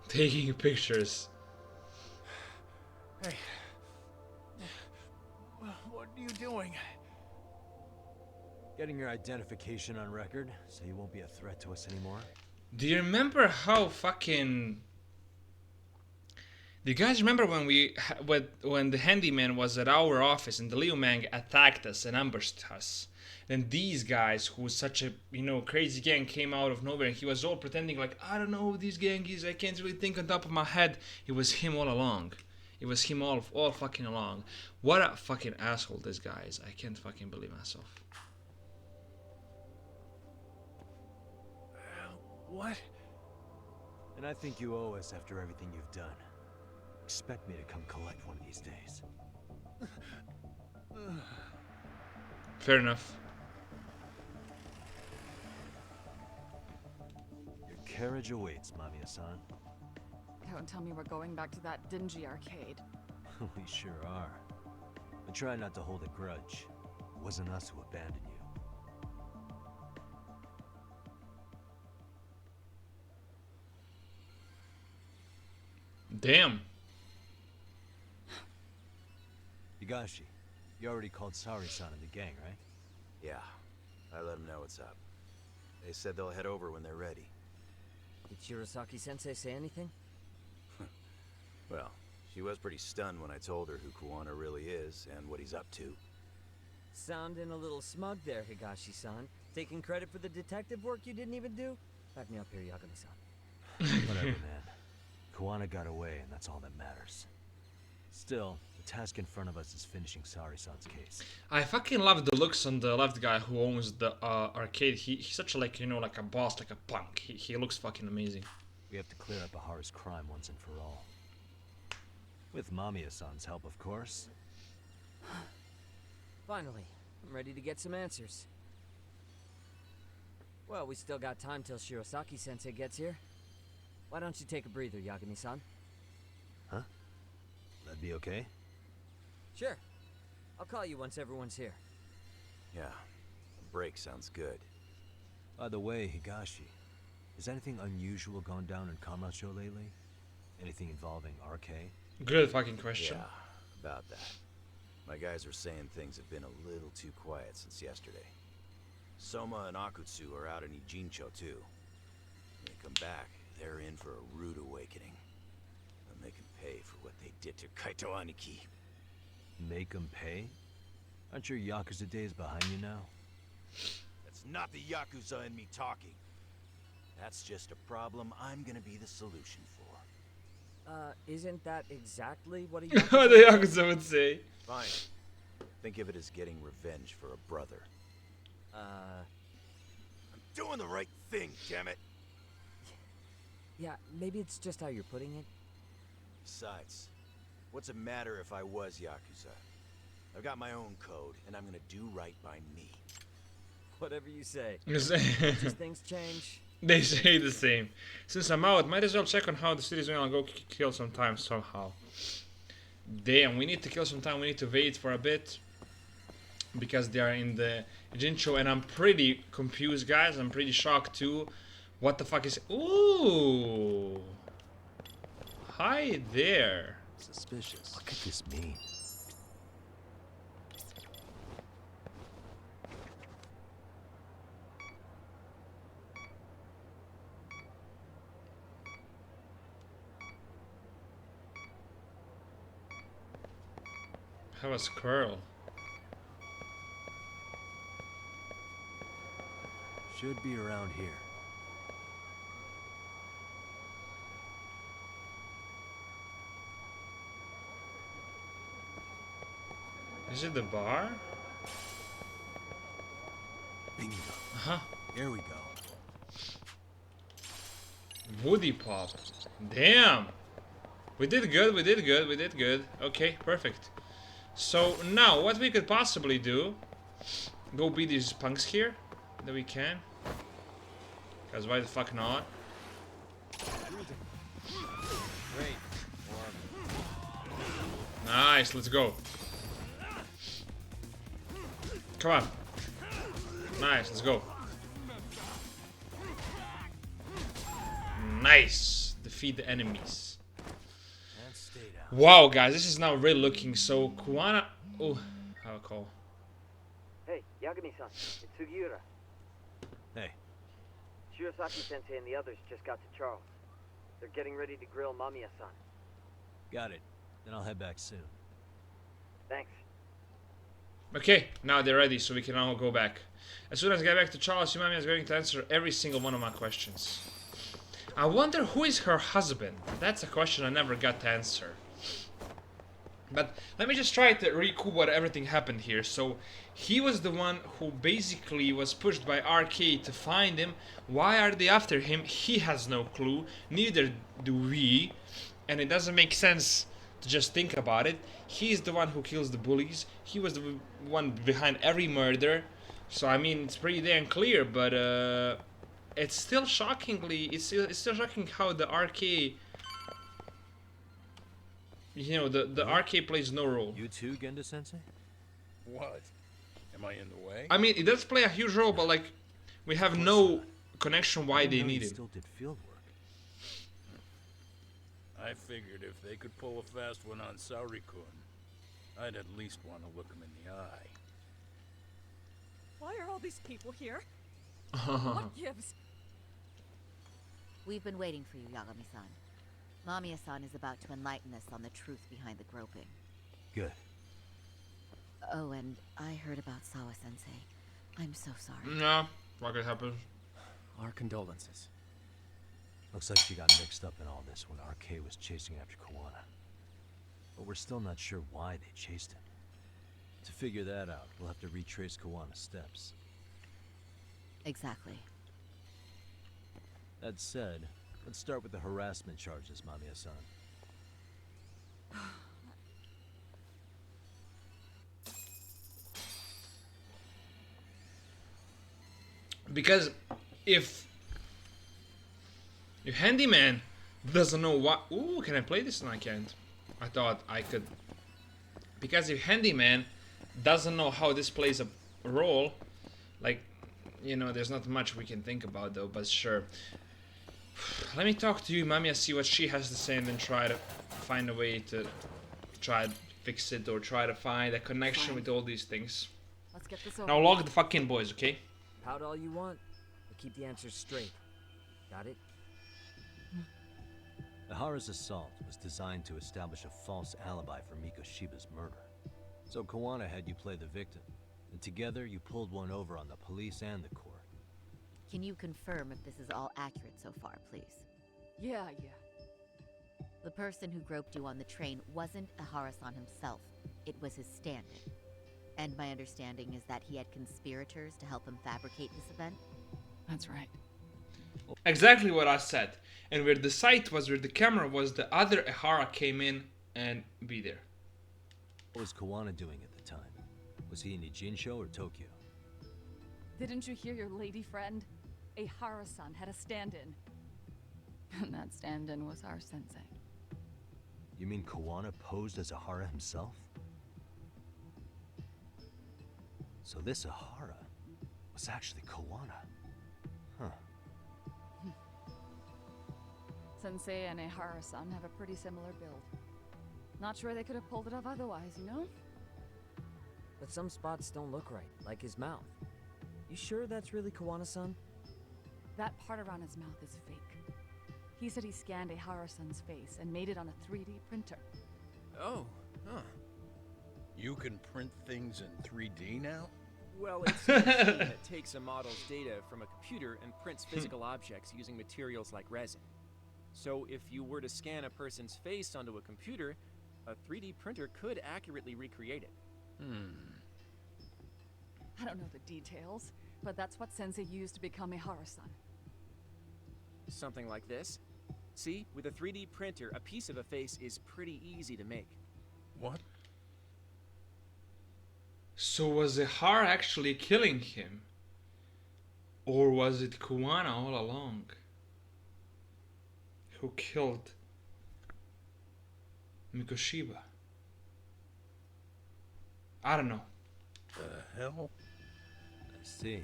Taking pictures. Hey. What are you doing? Getting your identification on record, so you won't be a threat to us anymore. Do you remember how fucking... Do you guys remember when when the handyman was at our office and the Liu Mang attacked us and ambushed us? Then these guys, who was such a, you know, crazy gang, came out of nowhere and he was all pretending like, I don't know who this gang is, I can't really think on top of my head. It was him all along. It was him all fucking along. What a fucking asshole this guy is. I can't fucking believe myself. What? And I think you owe us after everything you've done. Expect me to come collect one of these days. Fair enough. Your carriage awaits, Mamiya-san. Don't tell me we're going back to that dingy arcade. We sure are. But try not to hold a grudge. It wasn't us who abandoned you. Damn. Higashi, you already called Sari-san and the gang, right? Yeah, I let them know what's up. They said they'll head over when they're ready. Did Shirosaki-sensei say anything? Well, she was pretty stunned when I told her who Kuwana really is and what he's up to. Sounding a little smug there, Higashi-san. Taking credit for the detective work you didn't even do? Back me up here, Yagami-san. Whatever, man. Kuwana got away, and that's all that matters. Still, the task in front of us is finishing Sari-san's case. I fucking love the looks on the left guy who owns the arcade. He's such a, like, you know, like a boss, like a punk. He looks fucking amazing. We have to clear up Ahara's crime once and for all. With Mamiya-san's help, of course. Finally, I'm ready to get some answers. Well, we still got time till Shirosaki-sensei gets here. Why don't you take a breather, Yagami-san? Huh? That'd be okay? Sure. I'll call you once everyone's here. Yeah, a break sounds good. By the way, Higashi, has anything unusual gone down in Kamacho lately? Anything involving RK? Good fucking question. Yeah, about that. My guys are saying things have been a little too quiet since yesterday. Soma and Akutsu are out in Ijincho too. When they come back, they're in for a rude awakening. And they can pay for what they did to Kaito Aniki. Make them pay? Aren't your Yakuza days behind you now? That's not the Yakuza in me talking. That's just a problem I'm gonna be the solution for. Isn't that exactly what a What Yakuza the Yakuza would say. Fine. Think of it as getting revenge for a brother. I'm doing the right thing, damn it! Yeah, maybe it's just how you're putting it. Besides, what's it matter if I was Yakuza? I've got my own code, and I'm gonna do right by me. Whatever you say. Yes. As things change, They say the same. Since I'm out, might as well check on how the city's going. I'll go kill some time somehow. Damn, we need to kill some time. We need to wait for a bit. Because they are in the Jincho, and I'm pretty confused, guys. I'm pretty shocked too. What the fuck is... Ooh! Hi there. Suspicious. What could this mean? Have a squirrel. Should be around here. Is it the bar? Bingo. Uh-huh. There we go. Woody pop. Damn. We did good, we did good, we did good. Okay, perfect. So now what we could possibly do, go beat these punks here that we can. Cause why the fuck not? Nice, let's go. Come on. Nice, let's go. Nice. Defeat the enemies. Wow, guys, this is now really looking so... Kuwana... Oh, I have a call. Hey, Yagami-san, it's Sugiura. Hey. Shirosaki-sensei and the others just got to Charles. They're getting ready to grill Mamiya-san. Got it. Then I'll head back soon. Thanks. Okay, now they're ready, so we can all go back. As soon as I get back to Charles, Mamiya is going to answer every single one of my questions. I wonder who is her husband? That's a question I never got to answer. But let me just try to recoup what everything happened here. So he was the one who basically was pushed by RK to find him. Why are they after him? He has no clue. Neither do we. And it doesn't make sense to just think about it. He's the one who kills the bullies. He was the one behind every murder. So I mean, it's pretty damn clear. But it's still shockingly. It's still shocking how the RK. You know, the RK plays no role. You too, Genda-sensei? What? Am I in the way? I mean, it does play a huge role, but like, we have no connection why they need it. Still did field work. I figured if they could pull a fast one on Saori-kun, I'd at least want to look him in the eye. Why are all these people here? What gives? We've been waiting for you, Yagami-san. Mamiya-san is about to enlighten us on the truth behind the groping. Good. Oh, and I heard about Sawa-sensei. I'm so sorry. No, what could happen? Our condolences. Looks like she got mixed up in all this when RK was chasing after Kuwana. But we're still not sure why they chased him. To figure that out, we'll have to retrace Kuwana's steps. Exactly. That said, let's start with the harassment charges, Mamiya-san. Because if handyman doesn't know what... Ooh, can I play this? No, I can't. I thought I could. Because if handyman doesn't know how this plays a role, like, you know, there's not much we can think about though, but sure. Let me talk to you, Mamiya, see what she has to say, and then try to find a way to try to fix it or try to find a connection with all these things. Let's get this over. Now log the fucking boys, okay? Pout all you want, but keep the answers straight. Got it? Ahara's assault was designed to establish a false alibi for Miko Shiba's murder. So Kuwana had you play the victim, and together you pulled one over on the police and the court. Can you confirm if this is all accurate so far, please? Yeah. The person who groped you on the train wasn't Ahara-san himself. It was his stand-in. And my understanding is that he had conspirators to help him fabricate this event? That's right. Exactly what I said. And where the site was, where the camera was, the other Ahara came in and be there. What was Kuwana doing at the time? Was he in Jinsho or Tokyo? Didn't you hear your lady friend? Ahara-san had a stand-in. And that stand-in was our sensei. You mean Kuwana posed as Ahara himself? So this Ahara was actually Kuwana. Huh. Sensei and Ahara-san have a pretty similar build. Not sure they could have pulled it off otherwise, you know? But some spots don't look right, like his mouth. You sure that's really Kuwana-san? That part around his mouth is fake. He said he scanned Ahara-san's face and made it on a 3D printer. Oh, huh. You can print things in 3D now? Well, it's a machine that takes a model's data from a computer and prints physical objects using materials like resin. So if you were to scan a person's face onto a computer, a 3D printer could accurately recreate it. I don't know the details, but that's what Sensei used to become Ahara-san. Something like this. See, with a 3D printer, a piece of a face is pretty easy to make. What? So was Ahara actually killing him? Or was it Kuwana all along? Who killed Mikoshiba? I don't know. The hell? I see.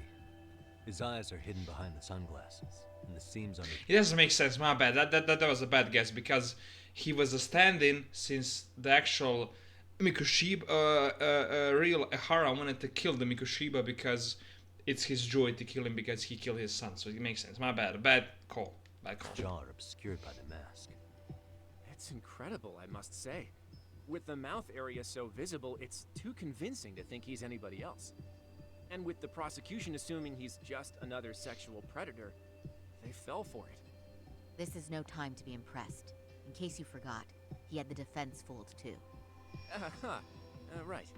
His eyes are hidden behind the sunglasses, and the seams under... It doesn't make sense, my bad. That was a bad guess, because he was a stand-in since the actual Mikoshiba, real Ahara wanted to kill the Mikoshiba because it's his joy to kill him because he killed his son. So it makes sense. My bad. A bad call. Bad call. Jaw are obscured by the mask. It's incredible, I must say. With the mouth area so visible, it's too convincing to think he's anybody else. And with the prosecution assuming he's just another sexual predator, they fell for it. This is no time to be impressed. In case you forgot, he had the defense fooled too. Right.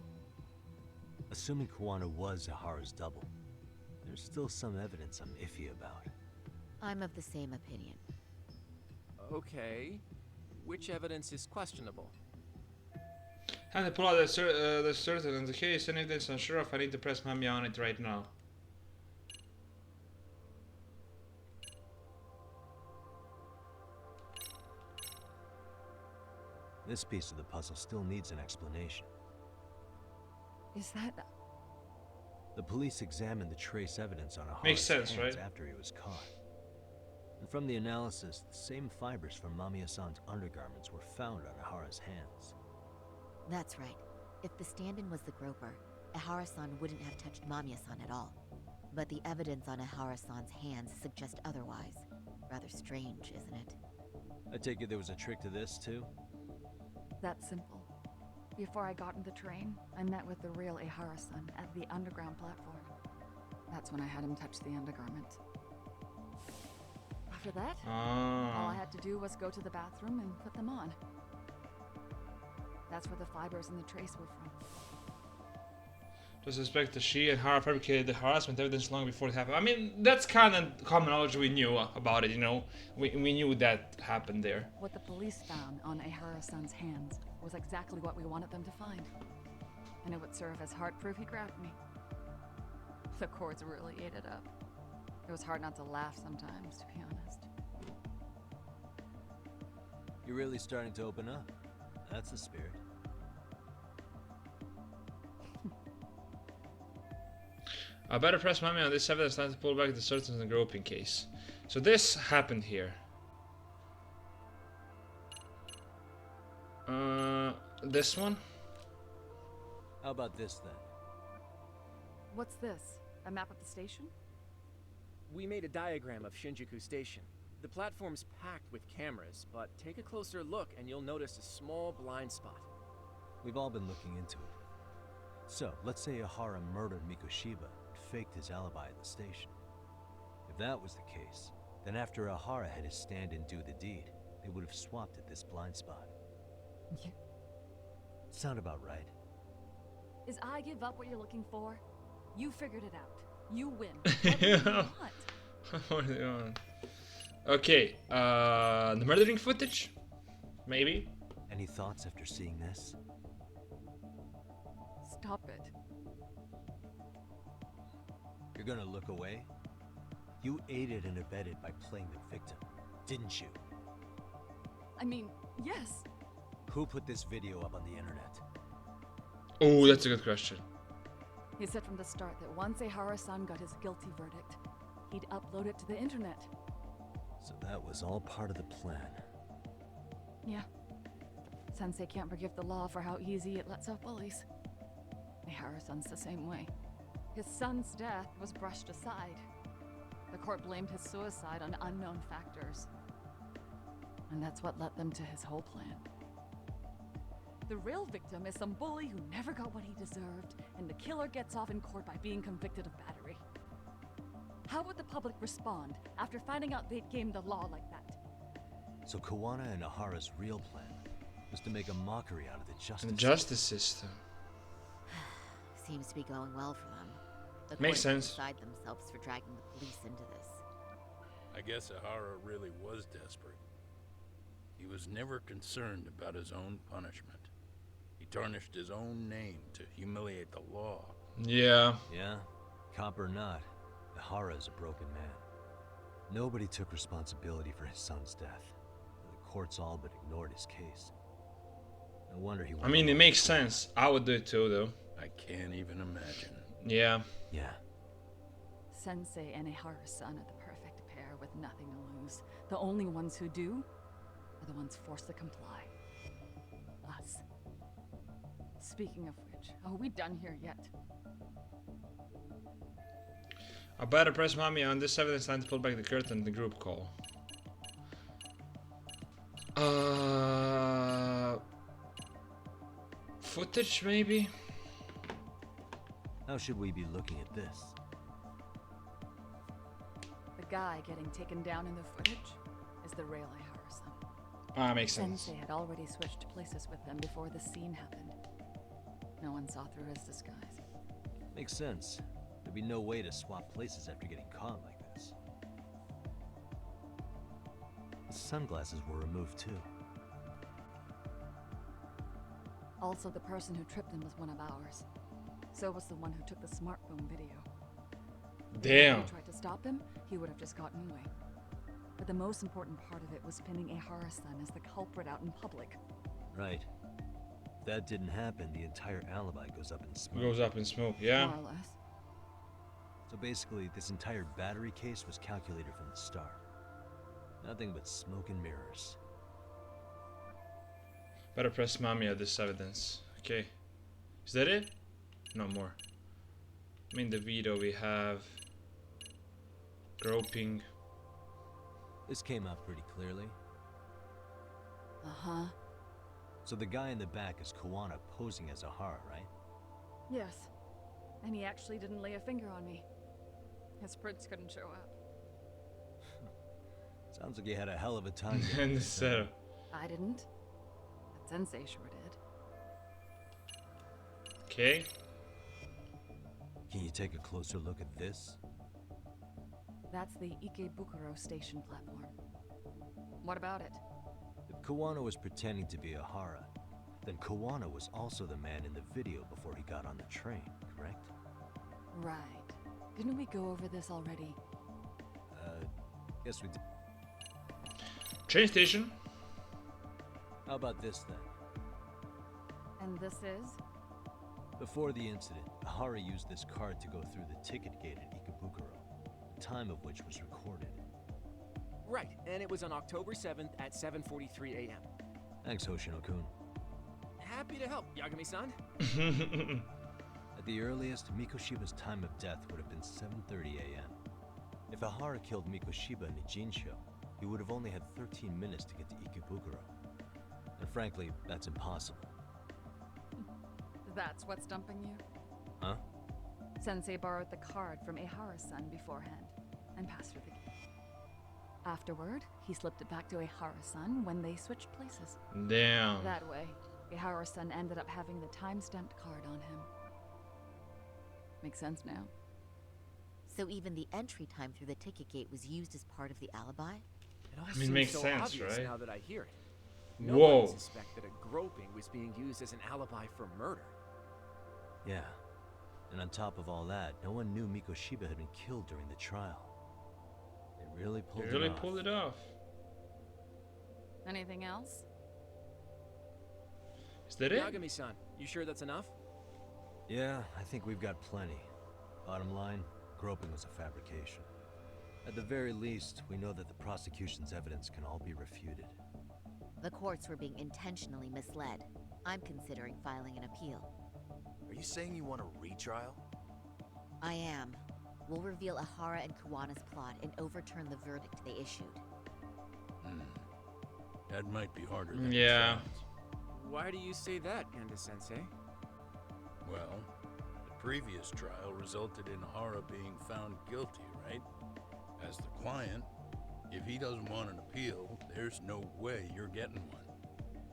Assuming Kuwana was Ahara's double, there's still some evidence I'm iffy about. I'm of the same opinion. Okay. Which evidence is questionable? Time to pull out the certain in the case. Any evidence unsure of, I need to press Mamiya on it right now. This piece of the puzzle still needs an explanation. Is that... The police examined the trace evidence on Ahara's Makes sense, hands right? after he was caught. And from the analysis, the same fibers from Mamiya-san's undergarments were found on Ahara's hands. That's right. If the stand-in was the groper, Ahara-san wouldn't have touched Mamiya-san at all. But the evidence on Ahara-san's hands suggests otherwise. Rather strange, isn't it? I take it there was a trick to this, too? That's simple. Before I got in the train, I met with the real Ahara-san at the underground platform. That's when I had him touch the undergarment. After that, all I had to do was go to the bathroom and put them on. That's where the fibers in the trace were from. To suspect that she and Hara fabricated the harassment evidence long before it happened. I mean, that's kind of common knowledge. We knew about it, you know. We knew that happened there. What the police found on Ahara-san's hands was exactly what we wanted them to find. And it would serve as heart proof he grabbed me. The cords really ate it up. It was hard not to laugh sometimes, to be honest. You're really starting to open up. That's the spirit. I better press Mamiya on this evidence not to pull back the certain in the groping case. So this happened here. This one? How about this then? What's this? A map of the station? We made a diagram of Shinjuku Station. The platform's packed with cameras, but take a closer look and you'll notice a small blind spot. We've all been looking into it. So, let's say Ahara murdered Mikoshiba and faked his alibi at the station. If that was the case, then after Ahara had his stand-in do the deed, they would have swapped at this blind spot. Sound about right? Is I give up what you're looking for? You figured it out. You win. What do you want? What do you want? Okay, the murdering footage? Maybe? Any thoughts after seeing this? Stop it. You're gonna look away? You aided and abetted by playing the victim, didn't you? I mean, yes. Who put this video up on the internet? Oh, that's a good question. He said from the start that once Ahara-san got his guilty verdict, he'd upload it to the internet. So that was all part of the plan. Yeah. Sensei can't forgive the law for how easy it lets off bullies. Ahara-san's the same way. His son's death was brushed aside. The court blamed his suicide on unknown factors. And that's what led them to his whole plan. The real victim is some bully who never got what he deserved, and the killer gets off in court by being convicted of battery. How would the public respond after finding out they'd gamed the law like that? So Kuwana and Ahara's real plan was to make a mockery out of the justice system. Seems to be going well for them. The Makes court sense. Beside themselves for dragging the police into this. I guess Ahara really was desperate. He was never concerned about his own punishment. He tarnished his own name to humiliate the law. Yeah. Yeah, cop or not, Ahara is a broken man. Nobody took responsibility for his son's death. The courts all but ignored his case. No wonder he. I mean, it makes sense. I would do it too, though. I can't even imagine. Yeah. Yeah. Sensei and Ahara-san are the perfect pair with nothing to lose. The only ones who do are the ones forced to comply. Us. Speaking of which, are we done here yet? I better press Mamiya on this evidence line to pull back the curtain in the group call. Footage, maybe? How should we be looking at this? The guy getting taken down in the footage is the real Ahara-san. Ah, makes sense. Sensei had already switched places with him before the scene happened. No one saw through his disguise. Makes sense. There'd be no way to swap places after getting caught like this. The sunglasses were removed too. Also, the person who tripped him was one of ours. So was the one who took the smartphone video. Damn. If we tried to stop him, he would have just gotten away. But the most important part of it was pinning Ahara-san as the culprit out in public. Right. If that didn't happen, the entire alibi goes up in smoke. Goes up in smoke, yeah. More or less. So basically, this entire battery case was calculated from the start. Nothing but smoke and mirrors. Better press Mamiya this evidence. Okay. Is that it? No more. I mean, the video we have groping. This came out pretty clearly. Uh-huh. So the guy in the back is Kuwana posing as Ahara, right? Yes. And he actually didn't lay a finger on me. His prints couldn't show up. Sounds like you had a hell of a time. In the setup. I didn't. But Sensei sure did. Okay. Can you take a closer look at this? That's the Ikebukuro station platform. What about it? If Kuwana was pretending to be Ahara, then Kuwana was also the man in the video before he got on the train, correct? Right. Didn't we go over this already? Guess we did. Train station. How about this then? And this is? Before the incident, Ahara used this card to go through the ticket gate at Ikebukuro, the time of which was recorded. Right, and it was on October 7th at 7:43 a.m. Thanks, Hoshino-kun. Happy to help, Yagami-san. At the earliest, Mikoshiba's time of death would have been 7:30 a.m. If Ahara killed Mikoshiba in Nijincho, he would have only had 13 minutes to get to Ikebukuro. And frankly, that's impossible. That's what's dumping you? Huh? Sensei borrowed the card from Ahara-san beforehand and passed her the gift. Afterward, he slipped it back to Ahara-san when they switched places. Damn. That way, Ahara-san ended up having the time-stamped card on him. Makes sense now. So even the entry time through the ticket gate was used as part of the alibi? It all I mean, seems makes so sense, obvious right? now that I hear it. Whoa. No one would suspect that a groping was being used as an alibi for murder. Yeah. And on top of all that, no one knew Mikoshiba had been killed during the trial. Really pulled You really it off. pulled it off. Anything else? Is that it? Yagami-san, you sure that's enough? Yeah, I think we've got plenty. Bottom line, groping was a fabrication. At the very least, we know that the prosecution's evidence can all be refuted. The courts were being intentionally misled. I'm considering filing an appeal. Are you saying you want a retrial? I am. We'll reveal Ahara and Kuwana's plot and overturn the verdict they issued. That might be harder than Yeah. it sounds. Why do you say that, Panda-sensei? Well, the previous trial resulted in Ahara being found guilty, right? As the client, if he doesn't want an appeal, there's no way you're getting one.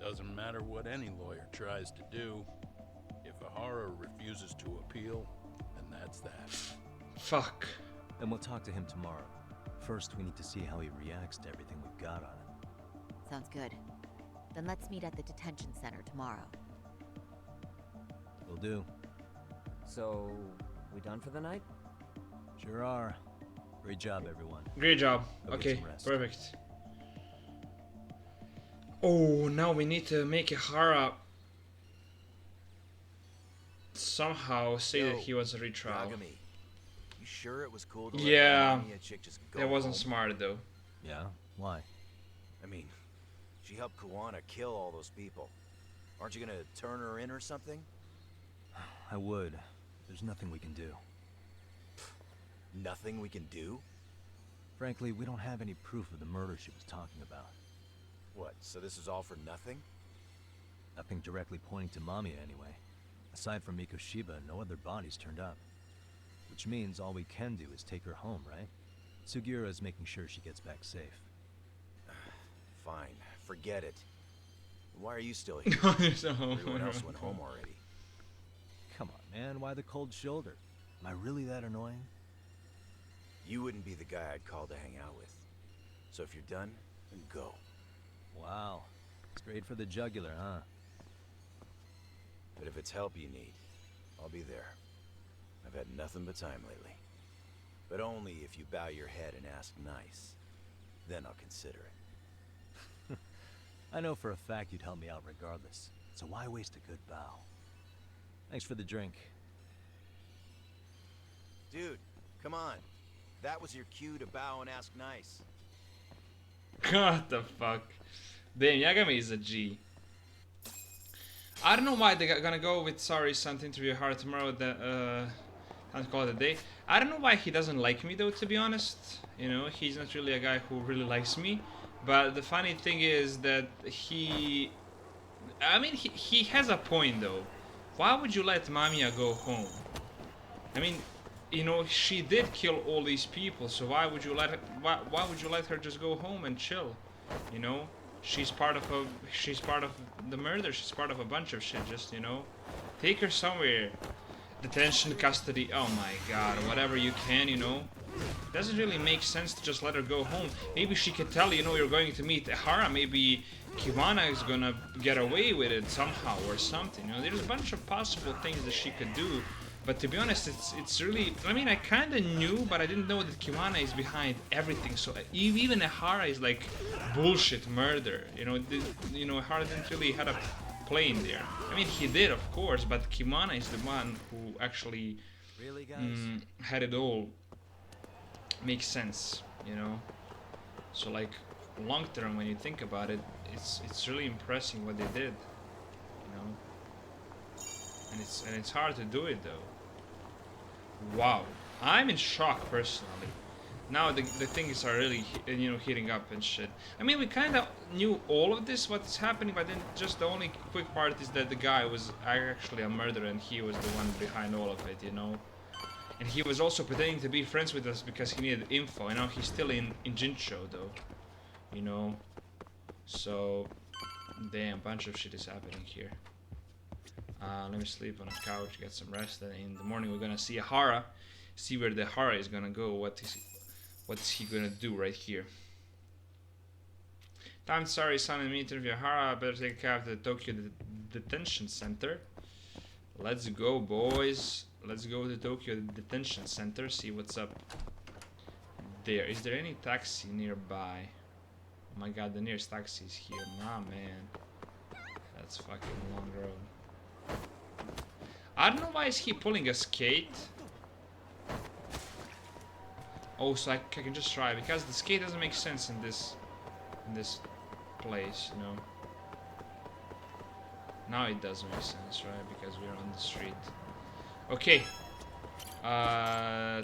Doesn't matter what any lawyer tries to do. If Ahara refuses to appeal, then that's that. Fuck. And we'll talk to him tomorrow. First, we need to see how he reacts to everything we've got on him. Sounds good. Then let's meet at the detention center tomorrow. Will do. So, we done for the night? Sure are. Great job, everyone. Great job. Go get Okay, some rest. perfect. Oh, now we need to make Ahara somehow say that he wants a retrial. Yagami, you sure it was cool to let Yeah, that Mamiya chick just go that wasn't home? smart though. Yeah? Why? I mean, she helped Kuwana kill all those people. Aren't you gonna turn her in or something? I would. There's nothing we can do. Nothing we can do? Frankly, we don't have any proof of the murder she was talking about. What, so this is all for nothing? Nothing directly pointing to Mamiya anyway. Aside from Mikoshiba, no other bodies turned up. Which means all we can do is take her home, right? Sugiura is making sure she gets back safe. Fine, forget it. Why are you still here? Everyone else went home already. Come on, man, why the cold shoulder? Am I really that annoying? You wouldn't be the guy I'd call to hang out with. So if you're done, then go. Wow. Straight for the jugular, huh? But if it's help you need, I'll be there. I've had nothing but time lately. But only if you bow your head and ask nice. Then I'll consider it. I know for a fact you'd help me out regardless. So why waste a good bow? Thanks for the drink. Dude, come on. That was your cue to bow and ask nice. What the fuck? Damn, Yagami is a G. I don't know why they're gonna go with sorry-san to interview Ahara tomorrow. Time to call it a day. I don't know why he doesn't like me though, to be honest. You know, he's not really a guy who really likes me. But the funny thing is that he has a point though. Why would you let Mamiya go home? I mean, you know, she did kill all these people, so why would you let her, why would you let her just go home and chill? You know, she's part of the murder. She's part of a bunch of shit. Just, you know, take her somewhere. Detention, custody. Oh my god, whatever you can, you know. It doesn't really make sense to just let her go home. Maybe she could tell, you know, you're going to meet Ahara. Maybe Kuwana is gonna get away with it somehow or something. You know, there's a bunch of possible things that she could do. But to be honest, it's really... I mean, I kind of knew, but I didn't know that Kuwana is behind everything. So even Ahara is like bullshit murder. You know, Ahara didn't really have a play in there. I mean, he did, of course, but Kuwana is the one who actually really, guys? had it all make sense, you know. So like long term, when you think about it, it's really impressive what they did, you know. And it's hard to do it though. Wow, I'm in shock personally. Now the things are really, you know, heating up and shit. I mean, we kind of knew all of this, what's happening, but then just the only quick part is that the guy was actually a murderer and he was the one behind all of it, you know. And he was also pretending to be friends with us because he needed info. And now he's still in Jincho though, you know. So, damn, bunch of shit is happening here. Let me sleep on a couch, get some rest, and in the morning we're gonna see Ahara, see where the Ahara is gonna go, what's he gonna do right here. Time, sorry, son and me interview Ahara. Better take a cab to the Tokyo Detention Center. Let's go, boys. Let's go to Tokyo Detention Center, see what's up there. Is there any taxi nearby? Oh my god, the nearest taxi is here. Nah, man. That's fucking long road. I don't know why is he pulling a skate. Oh, so I can just try, because the skate doesn't make sense in this place, you know. Now it does make sense, right? Because we're on the street. Okay.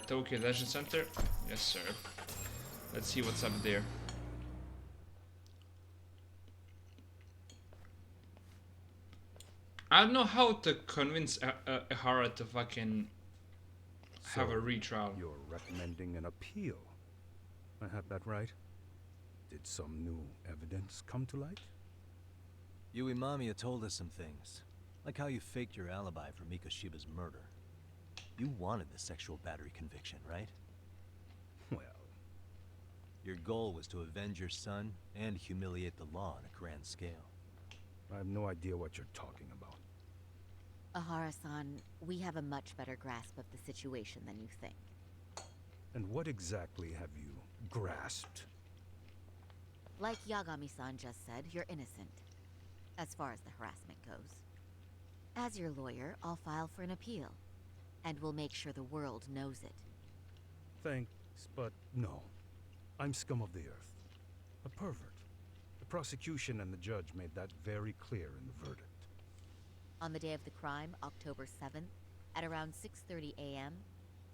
Tokyo Detention Center. Yes, sir. Let's see what's up there. I don't know how to convince Ahara to fucking have a retrial. You're recommending an appeal. I have that right? Did some new evidence come to light? Yui Mamiya told us some things, like how you faked your alibi for Mikoshiba's murder. You wanted the sexual battery conviction, right? Well... Your goal was to avenge your son and humiliate the law on a grand scale. I have no idea what you're talking about. Ahara-san, we have a much better grasp of the situation than you think. And what exactly have you grasped? Like Yagami-san just said, you're innocent, as far as the harassment goes. As your lawyer, I'll file for an appeal, and we'll make sure the world knows it. Thanks, but no. I'm scum of the earth. A pervert. The prosecution and the judge made that very clear in the verdict. On the day of the crime, October 7th, at around 6:30 a.m.,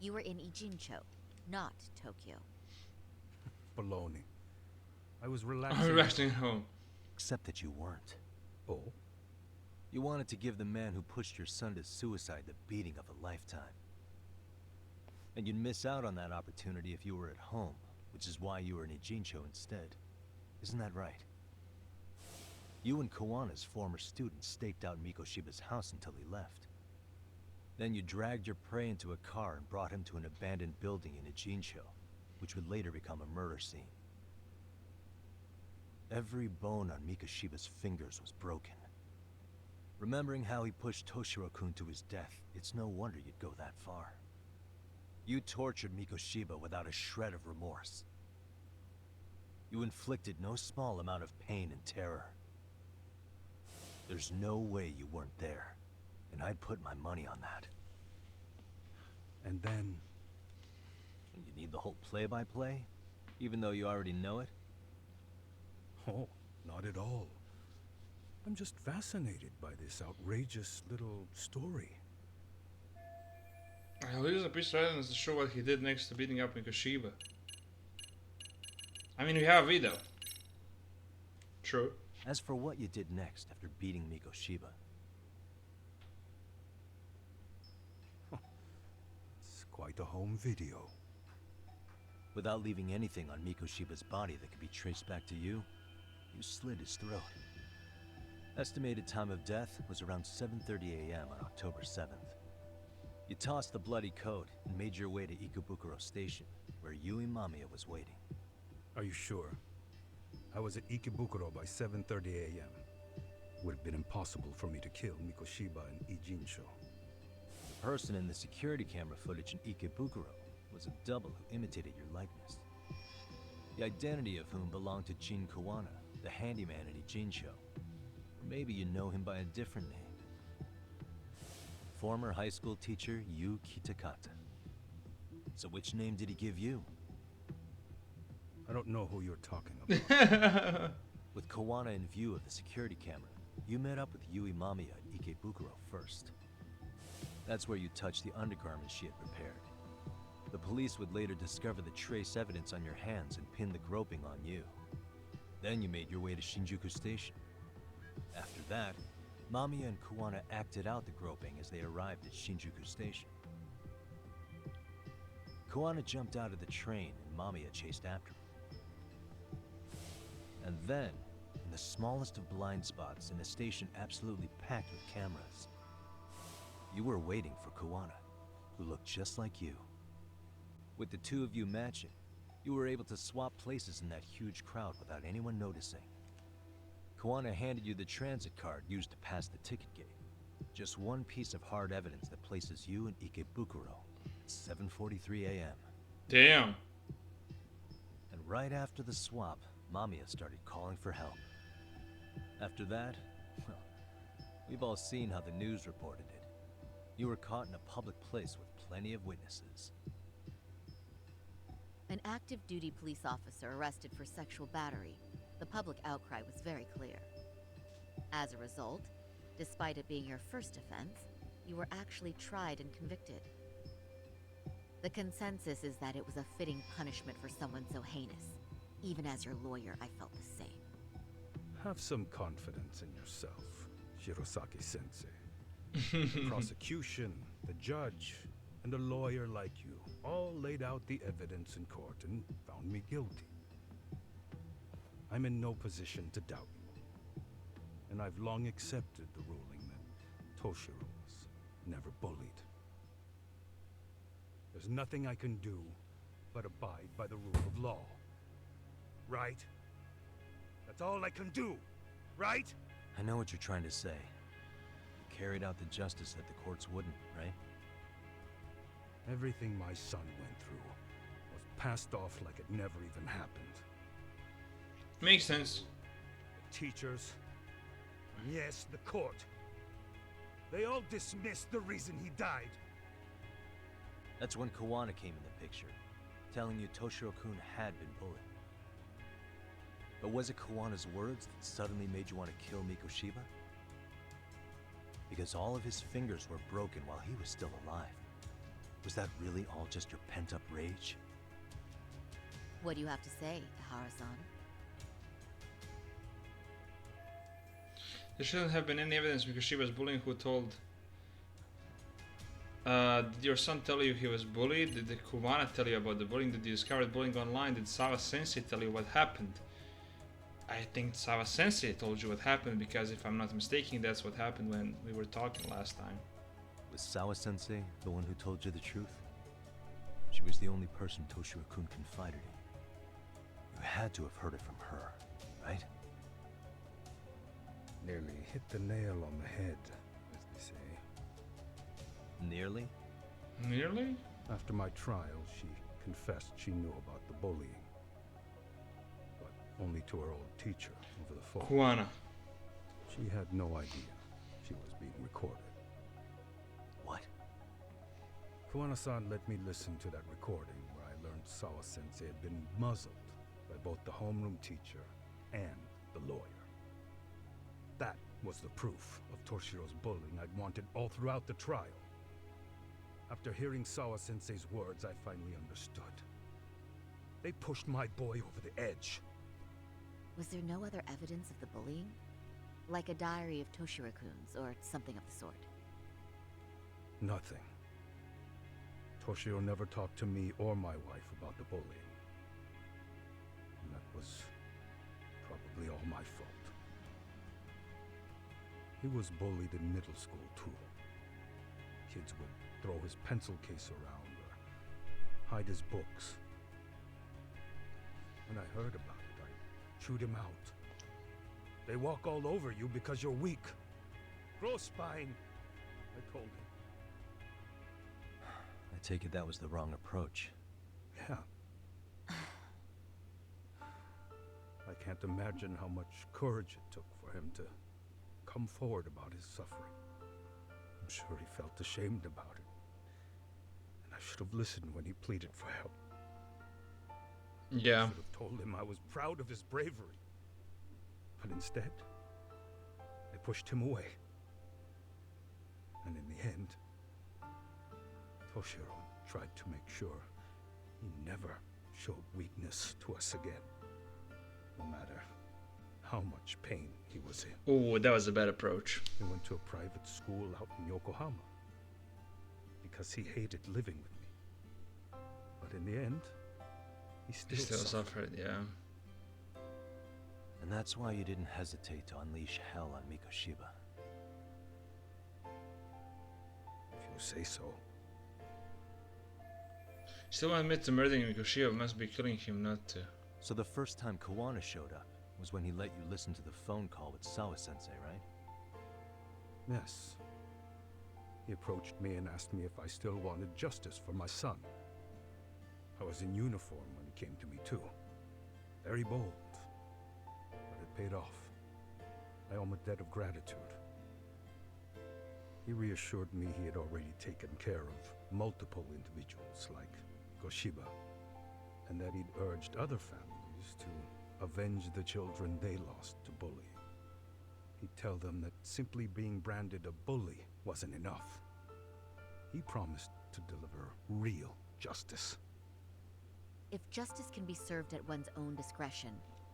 you were in Ijincho, not Tokyo. Baloney. I was relaxing at home. Except that you weren't. Oh? You wanted to give the man who pushed your son to suicide the beating of a lifetime. And you'd miss out on that opportunity if you were at home, which is why you were in Ijincho instead. Isn't that right? You and Kuwana's former student staked out Mikoshiba's house until he left. Then you dragged your prey into a car and brought him to an abandoned building in Ijincho, which would later become a murder scene. Every bone on Mikoshiba's fingers was broken. Remembering how he pushed Toshiro-kun to his death, it's no wonder you'd go that far. You tortured Mikoshiba without a shred of remorse. You inflicted no small amount of pain and terror. There's no way you weren't there, and I'd put my money on that. And then... And you need the whole play-by-play, even though you already know it? Oh, not at all. I'm just fascinated by this outrageous little story. I'll use a piece of evidence to show what he did next to beating up Mikoshiba. I mean, we have a video. True. As for what you did next after beating Mikoshiba... It's quite a home video. Without leaving anything on Mikoshiba's body that could be traced back to you, you slit his throat. Estimated time of death was around 7:30 a.m. on October 7th. You tossed the bloody coat and made your way to Ikebukuro Station, where Yui Mamiya was waiting. Are you sure? I was at Ikebukuro by 7:30 a.m. Would have been impossible for me to kill Mikoshiba in Ijincho. The person in the security camera footage in Ikebukuro was a double who imitated your likeness. The identity of whom belonged to Jin Kuwana, the handyman in Ijincho. Or maybe you know him by a different name. Former high school teacher Yu Kitakata. So which name did he give you? I don't know who you're talking about. With Kuwana in view of the security camera, you met up with Yui Mamiya at Ikebukuro first. That's where you touched the undergarments she had prepared. The police would later discover the trace evidence on your hands and pin the groping on you. Then you made your way to Shinjuku Station. After that, Mamiya and Kuwana acted out the groping as they arrived at Shinjuku Station. Kuwana jumped out of the train and Mamiya chased after him. And then, in the smallest of blind spots in a station absolutely packed with cameras, you were waiting for Kuwana, who looked just like you. With the two of you matching, you were able to swap places in that huge crowd without anyone noticing. Kuwana handed you the transit card used to pass the ticket gate. Just one piece of hard evidence that places you in Ikebukuro at 7:43 a.m. Damn. right after the swap, Mamiya started calling for help. After that, well, we've all seen how the news reported it. You were caught in a public place with plenty of witnesses. An active duty police officer arrested for sexual battery. The public outcry was very clear. As a result, despite it being your first offense, you were actually tried and convicted. The consensus is that it was a fitting punishment for someone so heinous. Even as your lawyer, I felt the same. Have some confidence in yourself, Shirosaki-sensei. The prosecution, the judge, and a lawyer like you all laid out the evidence in court and found me guilty. I'm in no position to doubt you. And I've long accepted the ruling that Toshiro was never bullied. There's nothing I can do but abide by the rule of law. Right? That's all I can do, right? I know what you're trying to say. You carried out the justice that the courts wouldn't, right? Everything my son went through was passed off like it never even happened. Makes sense. The teachers, and yes, the court. They all dismissed the reason he died. That's when Kuwana came in the picture, telling you Toshiro-kun had been bullied. But was it Kuwana's words that suddenly made you want to kill Mikoshiba? Because all of his fingers were broken while he was still alive. Was that really all just your pent-up rage? What do you have to say, Ahara-san? There shouldn't have been any evidence because she was bullying. Who told? Did your son tell you he was bullied? Did the Kuwana tell you about the bullying? Did you discover bullying online? Did Sawa Sensei tell you what happened? I think Sawa Sensei told you what happened because if I'm not mistaken, that's what happened when we were talking last time. Was Sawa Sensei the one who told you the truth? She was the only person Toshiro-kun confided in. You had to have heard it from her, right? Nearly hit the nail on the head, as they say. Nearly? Nearly? After my trial, she confessed she knew about the bullying. But only to her old teacher over the phone. Kuwana. She had no idea she was being recorded. What? Kuwana-san let me listen to that recording where I learned Sawa Sensei had been muzzled by both the homeroom teacher and the lawyer. That was the proof of Toshiro's bullying I'd wanted all throughout the trial. After hearing Sawa Sensei's words, I finally understood. They pushed my boy over the edge. Was there no other evidence of the bullying? Like a diary of Toshiro-kun's or something of the sort? Nothing. Toshiro never talked to me or my wife about the bullying. And that was probably all my fault. He was bullied in middle school, too. Kids would throw his pencil case around or hide his books. When I heard about it, I chewed him out. They walk all over you because you're weak. Grow spine, I told him. I take it that was the wrong approach. Yeah. I can't imagine how much courage it took for him to come forward about his suffering. I'm sure he felt ashamed about it. And I should have listened when he pleaded for help. Yeah. I should have told him I was proud of his bravery. But instead, I pushed him away. And in the end, Toshiro tried to make sure he never showed weakness to us again. No matter how much pain he was in. Oh, that was a bad approach. He went to a private school out in Yokohama because he hated living with me. But in the end, he still suffered, yeah. And that's why you didn't hesitate to unleash hell on Mikoshiba. If you say so. Still won't admit to murdering Mikoshiba, must be killing him not to. So the first time Kuwana showed up was when he let you listen to the phone call with Sawa Sensei, right? Yes. He approached me and asked me if I still wanted justice for my son. I was in uniform when he came to me too. Very bold. But it paid off. I owe him a debt of gratitude. He reassured me he had already taken care of multiple individuals like Goshiba, and that he'd urged other families to avenge the children they lost to bullying. He'd tell them that simply being branded a bully wasn't enough. He promised to deliver real justice. If justice can be served at one's own discretion,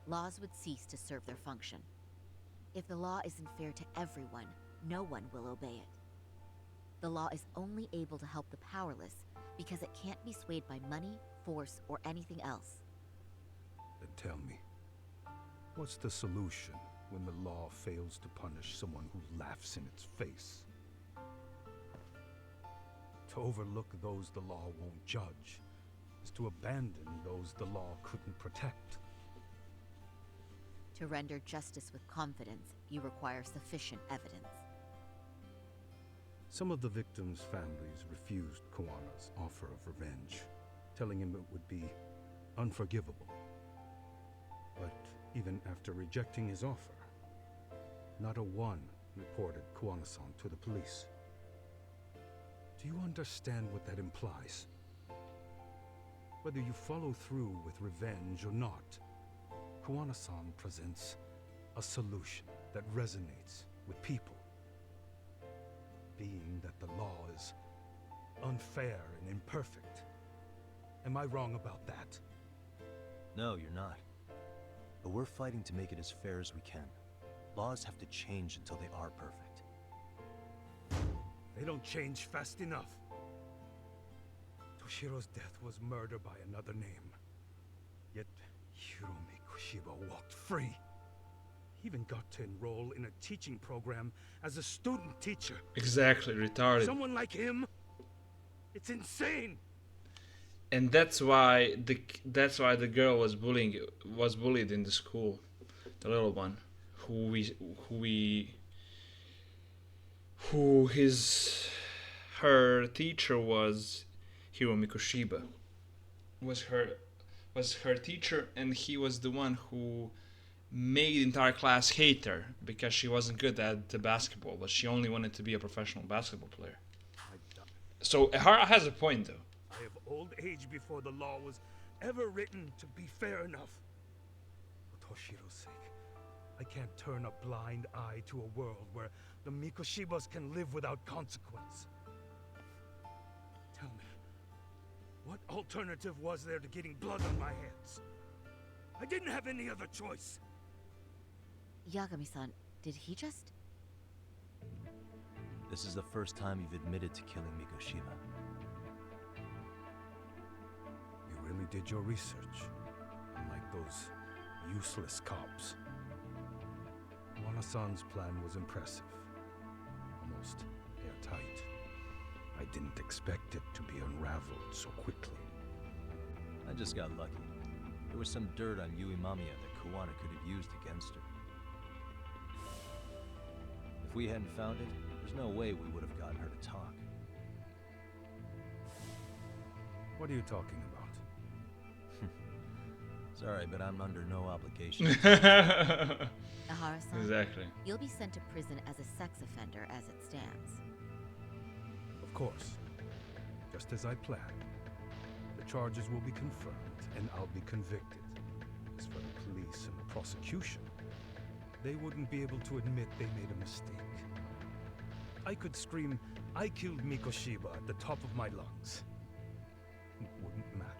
laws would cease to serve their function. If the law isn't fair to everyone, no one will obey it. The law is only able to help the powerless because it can't be swayed by money, force, or anything else. Then tell me, what's the solution when the law fails to punish someone who laughs in its face? To overlook those the law won't judge is to abandon those the law couldn't protect. To render justice with confidence, you require sufficient evidence. Some of the victims' families refused Kuwana's offer of revenge, telling him it would be unforgivable. But even after rejecting his offer, not a one reported Kuwana-san to the police. Do you understand what that implies? Whether you follow through with revenge or not, Kuwana-san presents a solution that resonates with people. Being that the law is unfair and imperfect. Am I wrong about that? No, you're not. But we're fighting to make it as fair as we can. Laws have to change until they are perfect. They don't change fast enough. Toshiro's death was murder by another name. Yet Hiromi Kushiba walked free. He even got to enroll in a teaching program as a student teacher. Exactly, retarded. Someone like him? It's insane. And that's why the girl was bullied in the school, the little one, her teacher was Hiromi Kushiba. Was her teacher, and he was the one who made the entire class hate her because she wasn't good at the basketball, but she only wanted to be a professional basketball player. So Ahara has a point, though. I have old age before the law was ever written to be fair enough. For Toshiro's sake, I can't turn a blind eye to a world where the Mikoshibas can live without consequence. Tell me, what alternative was there to getting blood on my hands? I didn't have any other choice. Yagami-san, did he just... This is the first time you've admitted to killing Mikoshima. You really did your research, unlike those useless cops. Kuwana-san's plan was impressive, almost airtight. I didn't expect it to be unraveled so quickly. I just got lucky. There was some dirt on Yui Mamiya that Kuwana could have used against her. If we hadn't found it, there's no way we would have gotten her to talk. What are you talking about? Sorry, but I'm under no obligation. Ahara-san, Exactly. you'll be sent to prison as a sex offender as it stands. Of course. Just as I planned. The charges will be confirmed, and I'll be convicted. As for the police and the prosecution, they wouldn't be able to admit they made a mistake. I could scream, "I killed Mikoshiba" at the top of my lungs. It wouldn't matter.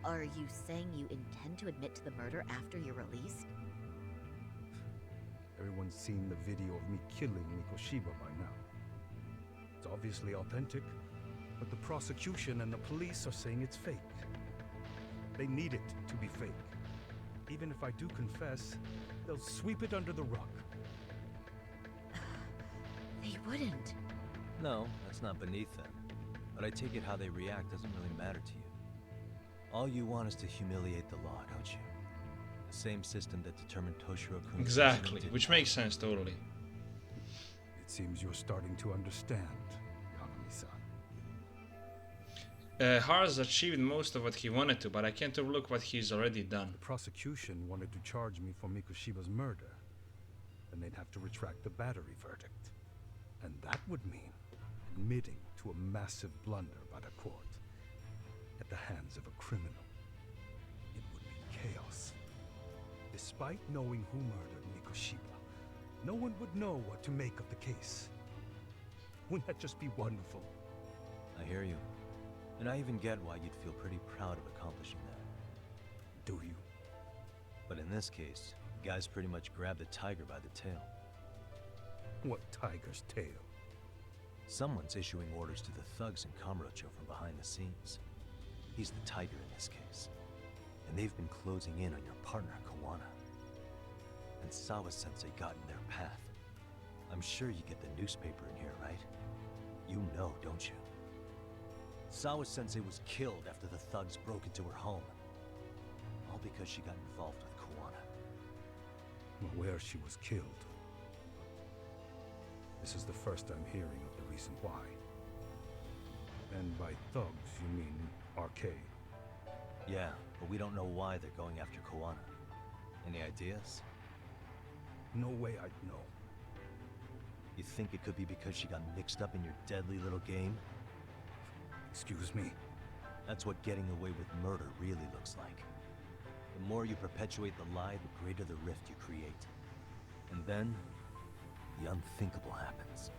Are you saying you intend to admit to the murder after you're released? Everyone's seen the video of me killing Mikoshiba by now. It's obviously authentic, but the prosecution and the police are saying it's fake. They need it to be fake. Even if I do confess, they'll sweep it under the rug. They wouldn't. No, that's not beneath them. But I take it how they react doesn't really matter to you. All you want is to humiliate the law, don't you? The same system that determined Toshiro-kun. Exactly, which makes sense totally. It seems you're starting to understand, Yagami-san. Hara's achieved most of what he wanted to, but I can't overlook what he's already done. The prosecution wanted to charge me for Mikoshiba's murder. Then they'd have to retract the battery verdict. And that would mean admitting to a massive blunder by the court at the hands of a criminal. It would be chaos. Despite knowing who murdered Mikoshiba, no one would know what to make of the case. Wouldn't that just be wonderful? I hear you. And I even get why you'd feel pretty proud of accomplishing that. Do you? But in this case, the guys pretty much grabbed the tiger by the tail. What tiger's tail? Someone's issuing orders to the thugs in Kamurocho from behind the scenes. He's the tiger in this case. And they've been closing in on your partner, Kuwana. And Sawa-sensei got in their path. I'm sure you get the newspaper in here, right? You know, don't you? Sawa-sensei was killed after the thugs broke into her home. All because she got involved with Kuwana. I'm aware she was killed. This is the first I'm hearing of the reason why. And by thugs, you mean arcade? Yeah, but we don't know why they're going after Kuwana. Any ideas? No way I'd know. You think it could be because she got mixed up in your deadly little game? Excuse me? That's what getting away with murder really looks like. The more you perpetuate the lie, the greater the rift you create. And then, the unthinkable happens.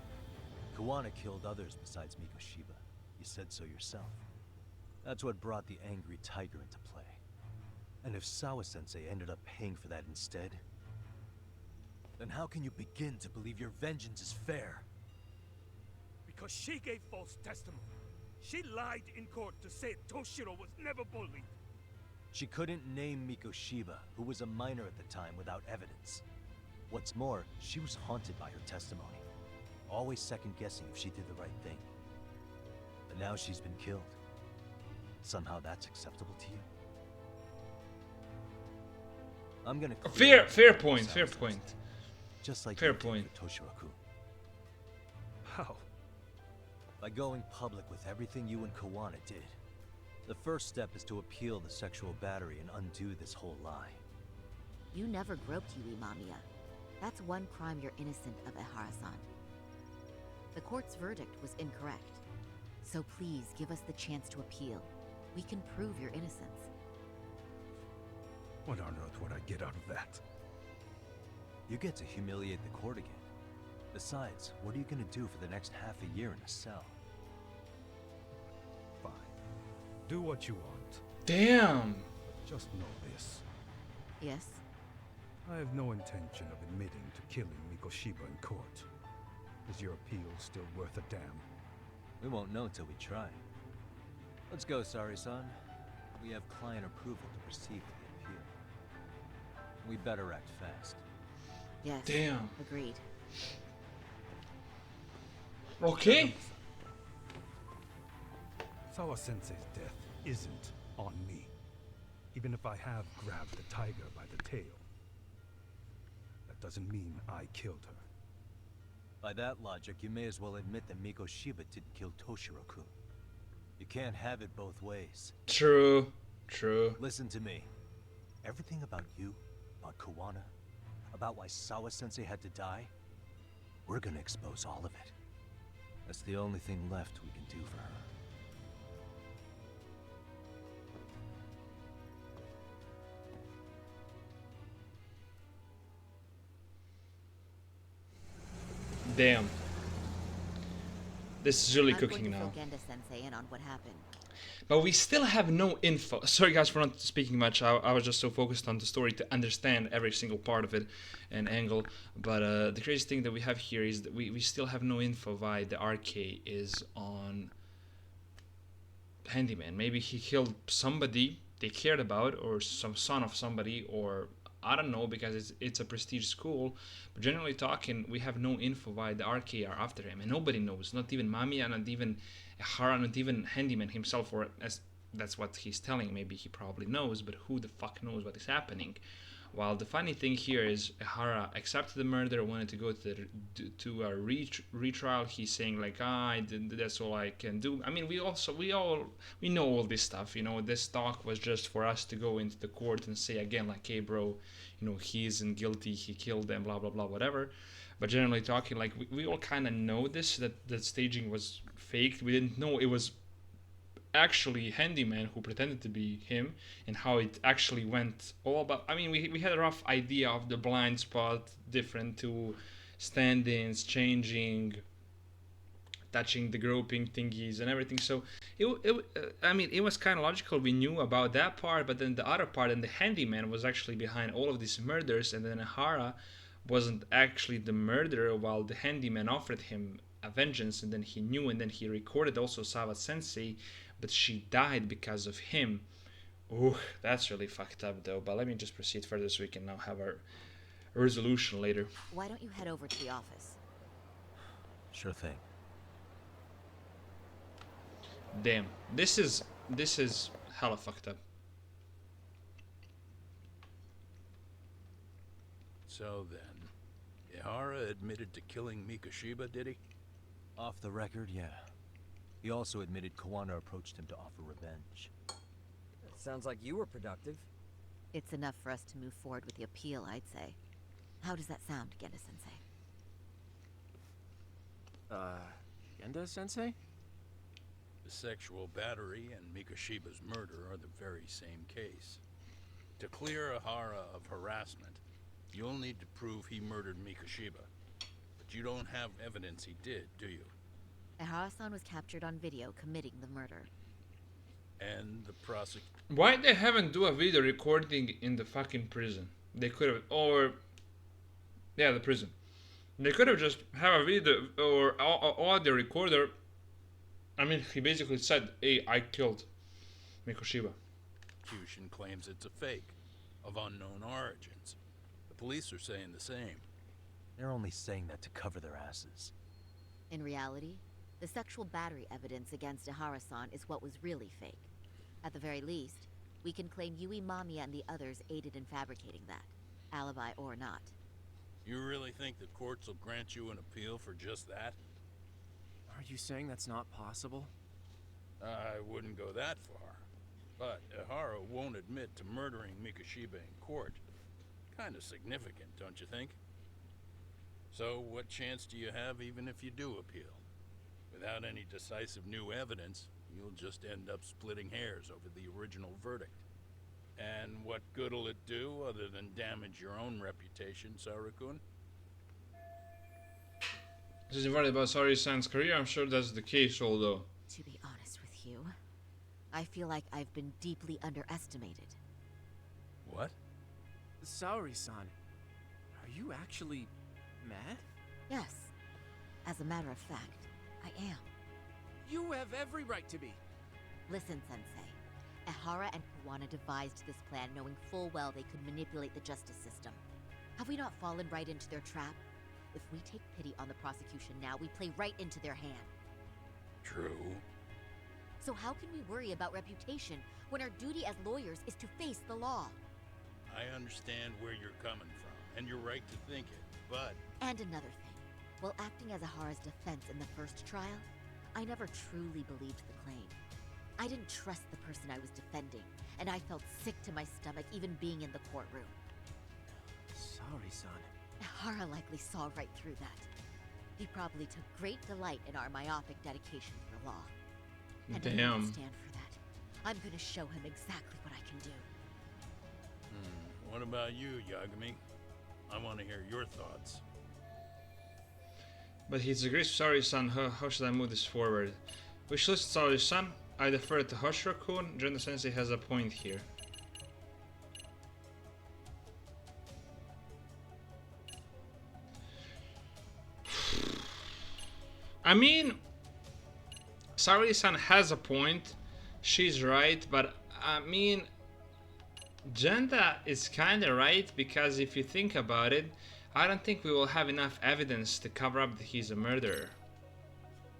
Kuwana killed others besides Mikoshiba. You said so yourself. That's what brought the angry tiger into play. And if Sawa-sensei ended up paying for that instead, then how can you begin to believe your vengeance is fair? Because she gave false testimony. She lied in court to say Toshiro was never bullied. She couldn't name Mikoshiba, who was a minor at the time, without evidence. What's more, she was haunted by her testimony, always second-guessing if she did the right thing. But now she's been killed. Somehow that's acceptable to you? I'm gonna fair point. Just like fair point. Toshiro-kun. How? By going public with everything you and Kuwana did. The first step is to appeal the sexual battery and undo this whole lie. You never groped Yui, Mamiya. That's one crime you're innocent of, Ahara-san. The court's verdict was incorrect. So please give us the chance to appeal. We can prove your innocence. What on earth would I get out of that? You get to humiliate the court again. Besides, what are you gonna do for the next half a year in a cell? Fine. Do what you want. Damn! But just know this. Yes? I have no intention of admitting to killing Mikoshiba in court. Is your appeal still worth a damn? We won't know till we try. Let's go, Sari-san. We have client approval to proceed with the appeal. We better act fast. Yes. Damn. Agreed. Okay. Sawa-sensei's death isn't on me. Even if I have grabbed the tiger by the tail. That doesn't mean I killed her. By that logic, you may as well admit that Mikoshiba didn't kill Toshiro-kun. You can't have it both ways. True. Listen to me. Everything about you, about Kuwana, about why Sawa-sensei had to die, we're gonna expose all of it. That's the only thing left we can do for her. Damn. This is really I'm cooking going to now. fill Genda-sensei in on what happened. But we still have no info. Sorry guys for not speaking much. I was just so focused on the story to understand every single part of it and angle. But the crazy thing that we have here is that we still have no info why the RK is on Handyman. Maybe he killed somebody they cared about, or some son of somebody, or I don't know, because it's a prestige school. But generally talking, we have no info why the RK are after him, and nobody knows. Not even Mamiya, not even Ahara, not even Handyman himself, or as that's what he's telling. Maybe he probably knows, but who the fuck knows what is happening? While the funny thing here is Ahara accepted the murder, wanted to go to a retrial. He's saying like, that's all I can do. I mean, we know all this stuff. You know, this talk was just for us to go into the court and say again like, hey bro, you know, he isn't guilty, he killed them, blah blah blah, whatever. But generally talking, like we all kind of know this, that the staging was faked. We didn't know it was actually handyman who pretended to be him, and how it actually went all about. I mean, we had a rough idea of the blind spot, different to stand-ins, changing, touching the groping thingies and everything. So I mean, it was kind of logical. We knew about that part, but then the other part, and the handyman was actually behind all of these murders, and then Ahara wasn't actually the murderer, while the handyman offered him a vengeance, and then he knew, and then he recorded also Sawa sensei, but she died because of him. Ooh, that's really fucked up though. But let me just proceed further so we can now have our resolution later. Why don't you head over to the office? Sure thing. Damn, this is hella fucked up. So then, Ihara admitted to killing Mikoshiba, did he? Off the record, yeah. He also admitted Kuwana approached him to offer revenge. Sounds like you were productive. It's enough for us to move forward with the appeal, I'd say. How does that sound, Genda-sensei? Genda-sensei? The sexual battery and Mikoshiba's murder are the very same case. To clear Ahara of harassment, you'll need to prove he murdered Mikoshiba. But you don't have evidence he did, do you? Ahara-san was captured on video committing the murder. And the Why they haven't do a video recording in the fucking prison? They could have, or yeah, the prison. They could have just have a video or audio recorder. I mean, he basically said, "Hey, I killed Mikoshiba." Prosecution claims it's a fake, of unknown origins. The police are saying the same. They're only saying that to cover their asses. In reality, the sexual battery evidence against Ahara-san is what was really fake. At the very least, we can claim Yui, Mamiya, and the others aided in fabricating that, alibi or not. You really think the courts will grant you an appeal for just that? Are you saying that's not possible? I wouldn't go that far. But Ahara won't admit to murdering Mikoshiba in court. Kinda significant, don't you think? So what chance do you have even if you do appeal? Without any decisive new evidence, you'll just end up splitting hairs over the original verdict. And what good'll it do other than damage your own reputation, Sarakun? This is worried about Sari-san's career. I'm sure that's the case, although. To be honest with you, I feel like I've been deeply underestimated. What? Saori-san, are you actually mad? Yes. As a matter of fact, I am. You have every right to be. Listen, Sensei. Ahara and Kuwana devised this plan knowing full well they could manipulate the justice system. Have we not fallen right into their trap? If we take pity on the prosecution now, we play right into their hand. True. So how can we worry about reputation when our duty as lawyers is to face the law? I understand where you're coming from, and you're right to think it, but... And another thing. While acting as Ahara's defense in the first trial, I never truly believed the claim. I didn't trust the person I was defending, and I felt sick to my stomach even being in the courtroom. Saori-san. Ahara likely saw right through that. He probably took great delight in our myopic dedication to the law. And I won't stand for that. I'm gonna show him exactly what I can do. What about you, Yagami? I want to hear your thoughts. But he disagrees with Saori-san. How should I move this forward? We should listen to Saori-san. I defer to Hoshiro-kun. Genda-sensei has a point here. I mean, Saori-san has a point. She's right, but I mean, Genda is kinda right, because if you think about it, I don't think we will have enough evidence to cover up that he's a murderer.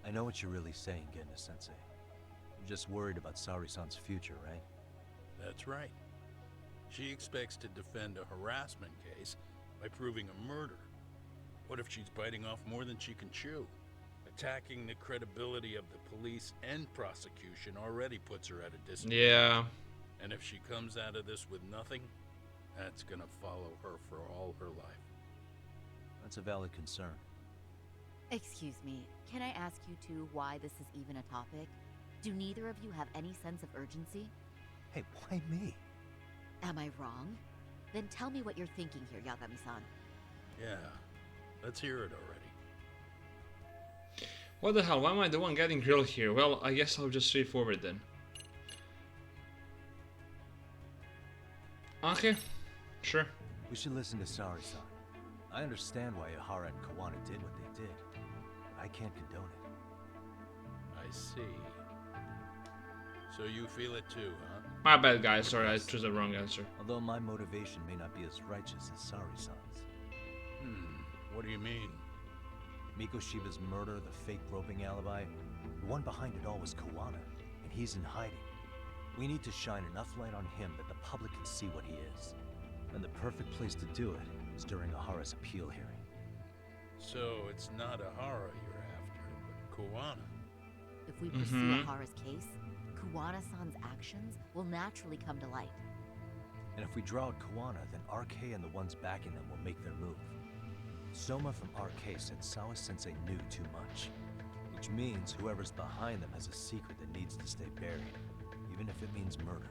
I know what you're really saying, Genda-sensei. You're just worried about Saori-san's future, right? That's right. She expects to defend a harassment case by proving a murder. What if she's biting off more than she can chew? Attacking the credibility of the police and prosecution already puts her at a disadvantage. Yeah. And if she comes out of this with nothing, that's gonna follow her for all her life. That's a valid concern. Excuse me, can I ask you two why this is even a topic? Do neither of you have any sense of urgency? Hey, why me? Am I wrong? Then tell me what you're thinking here, Yagami-san. Yeah, let's hear it already. What the hell? Why am I the one getting grilled here? Well, I guess I'll just straightforward then. Okay, sure. We should listen to Saori-san. I understand why Ahara and Kuwana did what they did. But I can't condone it. I see. So you feel it too, huh? My bad, guys. Sorry, I chose the wrong answer. Although my motivation may not be as righteous as Saori-san's. What do you mean? Miko Shiba's murder, the fake groping alibi, the one behind it all was Kuwana, and he's in hiding. We need to shine enough light on him that the public can see what he is. And the perfect place to do it is during Ahara's appeal hearing. So it's not Ahara you're after, but Kuwana. If we pursue Ahara's case, Kuwana-san's actions will naturally come to light. And if we draw out Kuwana, then RK and the ones backing them will make their move. Soma from RK said Sawa-sensei knew too much, which means whoever's behind them has a secret that needs to stay buried, even if it means murder.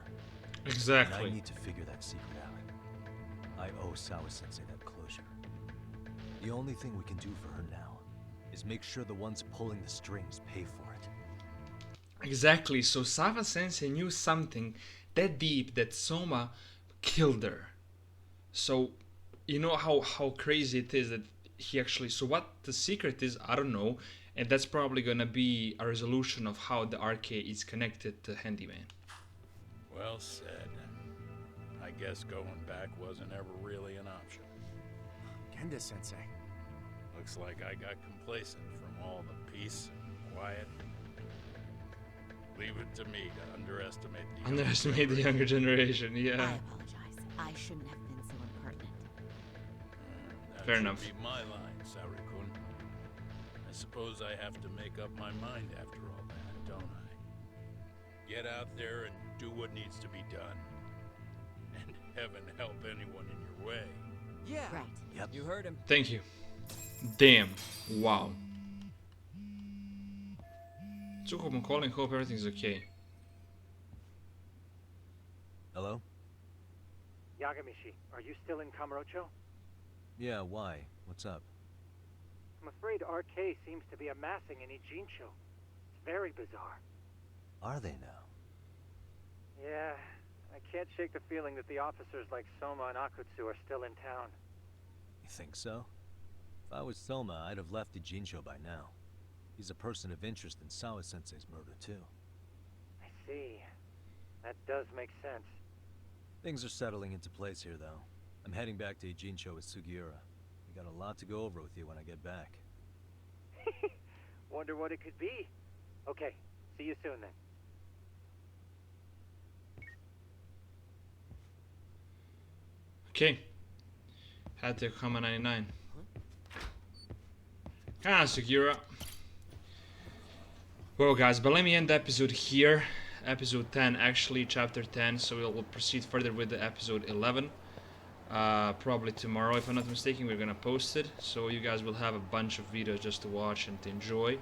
Exactly. And I need to figure that secret out. I owe Sawa-sensei that closure. The only thing we can do for her now is make sure the ones pulling the strings pay for it. Exactly, so Sawa-sensei knew something that deep that Soma killed her. So, you know how crazy it is that he actually... So what the secret is, I don't know. And that's probably gonna be a resolution of how the RK is connected to Handyman. Well said. I guess going back wasn't ever really an option. Genda-sensei. Looks like I got complacent from all the peace and quiet. Leave it to me to underestimate the younger generation, yeah. I apologize. I shouldn't have been so impertinent. That Fair should enough. be my line, Saori-kun. I suppose I have to make up my mind after all that, don't I? Get out there and do what needs to be done. And heaven help anyone in your way. Yeah. Right. Yep. You heard him. Thank you. Damn. Wow. Tsuko, I'm calling, hope everything's okay. Hello? Yagami-shi, are you still in Kamurocho? Yeah, why? What's up? I'm afraid RK seems to be amassing in Ijincho. It's very bizarre. Are they now? Yeah, I can't shake the feeling that the officers like Soma and Akutsu are still in town. You think so? If I was Soma, I'd have left Ijincho by now. He's a person of interest in Sawa-sensei's murder, too. I see. That does make sense. Things are settling into place here, though. I'm heading back to Ijincho with Sugiura. We got a lot to go over with you when I get back. Wonder what it could be. Okay, see you soon then. Okay. Had to come 99. Ah, Sugiura. Well, guys, but let me end the episode here. Episode 10, actually, chapter 10. So we'll proceed further with the episode 11. Probably tomorrow, if I'm not mistaken, we're gonna post it. So you guys will have a bunch of videos just to watch and to enjoy.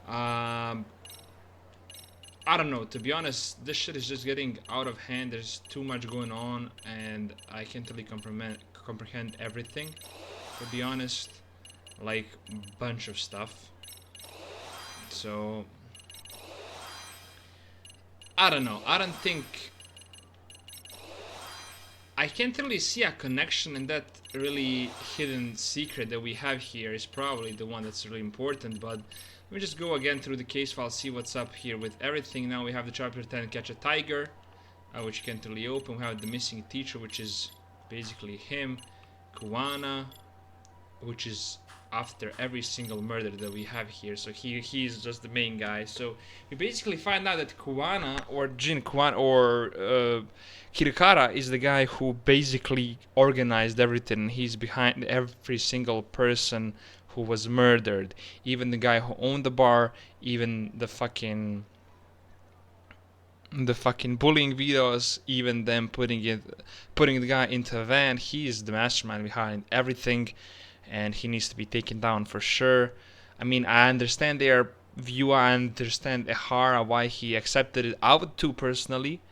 I don't know, to be honest, this shit is just getting out of hand. There's too much going on, and I can't really comprehend everything, to be honest. Like, bunch of stuff. So, I don't know. I don't think... I can't really see a connection, and that really hidden secret that we have here is probably the one that's really important, but let me just go again through the case file, see what's up here with everything. Now we have the chapter 10, Catch a Tiger, which you can't really open. We have the missing teacher, which is basically him. Kuwana, which is after every single murder that we have here. So he's just the main guy. So we basically find out that Kuwana or Jin Kuwana or Kirikara is the guy who basically organized everything. He's behind every single person who was murdered, even the guy who owned the bar, even the fucking bullying videos, even them putting the guy into a van. He is the mastermind behind everything, and he needs to be taken down for sure. I mean, I understand their view, I understand Ahara why he accepted it. I would too personally,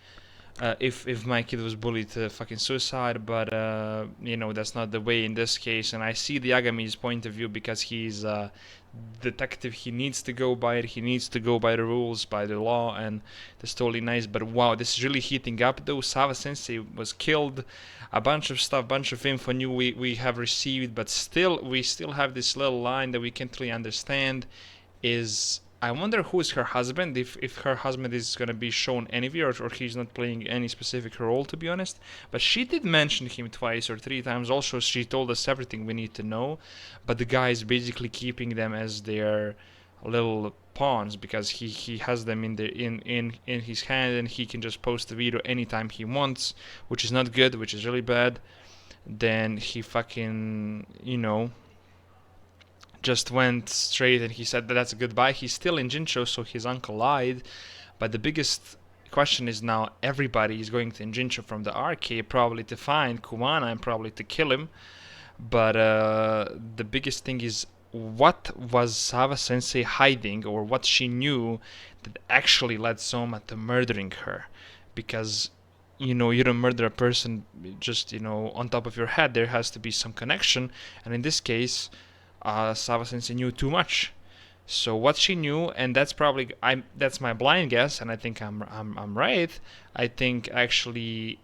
if my kid was bullied to fucking suicide, but you know, that's not the way in this case. And I see the Yagami's point of view because he's a detective. He needs to go by it. He needs to go by the rules, by the law, and that's totally nice. But wow, this is really heating up though. Sawa Sensei was killed. A bunch of stuff, bunch of info new we have received, but still we still have this little line that we can't really understand. Is I wonder who is her husband, if her husband is going to be shown anywhere, or he's not playing any specific role, to be honest. But she did mention him twice or three times. Also, she told us everything we need to know. But the guy is basically keeping them as their little pawns, because he has them in his hand, and he can just post a video anytime he wants, which is not good, which is really bad. Then he fucking, you know, just went straight and he said that that's a goodbye. He's still in Jincho, so his uncle lied. But the biggest question is now everybody is going to Jincho from the arcade, probably to find Kuwana and probably to kill him. But the biggest thing is, what was Sawa Sensei hiding, or what she knew that actually led Soma to murdering her? Because, you know, you don't murder a person just, you know, on top of your head. There has to be some connection, and in this case, Sawa Sensei knew too much. So what she knew, and that's probably that's my blind guess, and I think I'm right. I think actually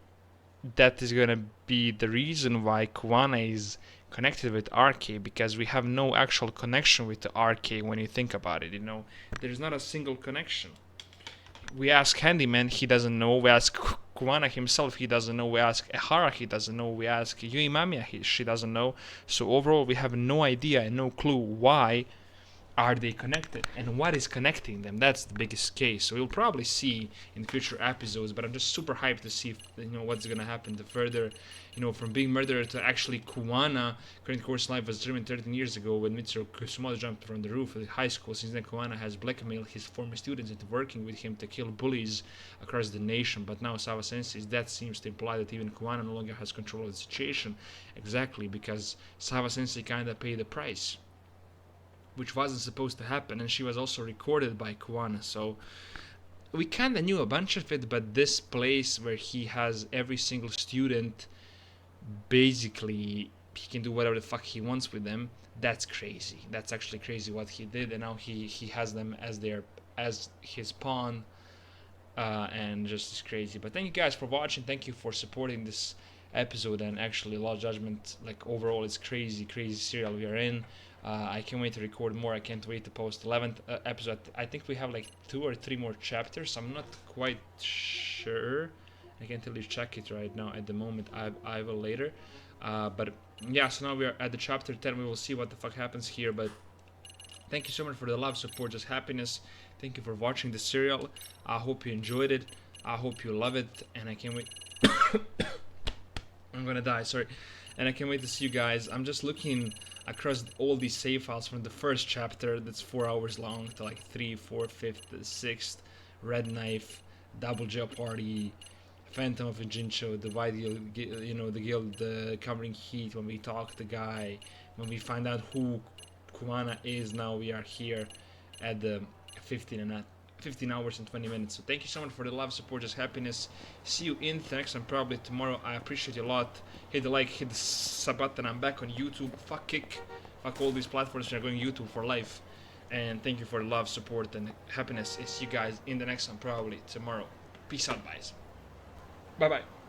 that is gonna be the reason why Kuwana is connected with RK, because we have no actual connection with the RK when you think about it. You know, there's not a single connection. We ask Handyman, he doesn't know. We ask Kuwana himself, he doesn't know. We ask Ahara, he doesn't know. We ask Mamiya, she doesn't know. So overall, we have no idea and no clue why are they connected and what is connecting them. That's the biggest case. So we'll probably see in future episodes, but I'm just super hyped to see if, you know, what's gonna happen to further, you know, from being murdered to actually Kuwana. Current course life was driven 13 years ago when Mitsuru Kusumoto jumped from the roof of the high school. Since then, Kuwana has blackmailed his former students into working with him to kill bullies across the nation. But now Sawa Sensei's death seems to imply that even Kuwana no longer has control of the situation. Exactly, because Sawa Sensei kinda paid the price, which wasn't supposed to happen, and she was also recorded by Kuwana. So we kinda knew a bunch of it, but this place where he has every single student, basically he can do whatever the fuck he wants with them, that's crazy. That's actually crazy what he did, and now he has them as his pawn, and just is crazy. But thank you guys for watching. Thank you for supporting this episode, and actually Law Judgment, like, overall it's crazy serial we are in. I can't wait to record more. I can't wait to post 11th episode. I think we have like 2 or 3 more chapters. I'm not quite sure. I can't really check it right now at the moment. I will later. But yeah, so now we are at the chapter 10. We will see what the fuck happens here. But thank you so much for the love, support, just happiness. Thank you for watching the serial. I hope you enjoyed it. I hope you love it. And I can't wait. I'm gonna die, sorry. And I can't wait to see you guys. I'm just looking across all these save files from the first chapter that's 4 hours long to like 3, 4, 5th, 6th, Red Knife, Double Jeopardy, Phantom of a Jincho, the White Guild, you know, the Guild, the Covering Heat, when we talk to the guy, when we find out who Kuwana is. Now we are here at the 15 hours and 20 minutes. So thank you so much for the love, support, just happiness. See you in the next one, probably tomorrow. I appreciate you a lot. Hit the like, hit the sub button. I'm back on YouTube. Fuck Kick. Fuck all these platforms. We're going YouTube for life. And thank you for the love, support, and happiness. See you guys in the next one, probably tomorrow. Peace out, guys. Bye bye.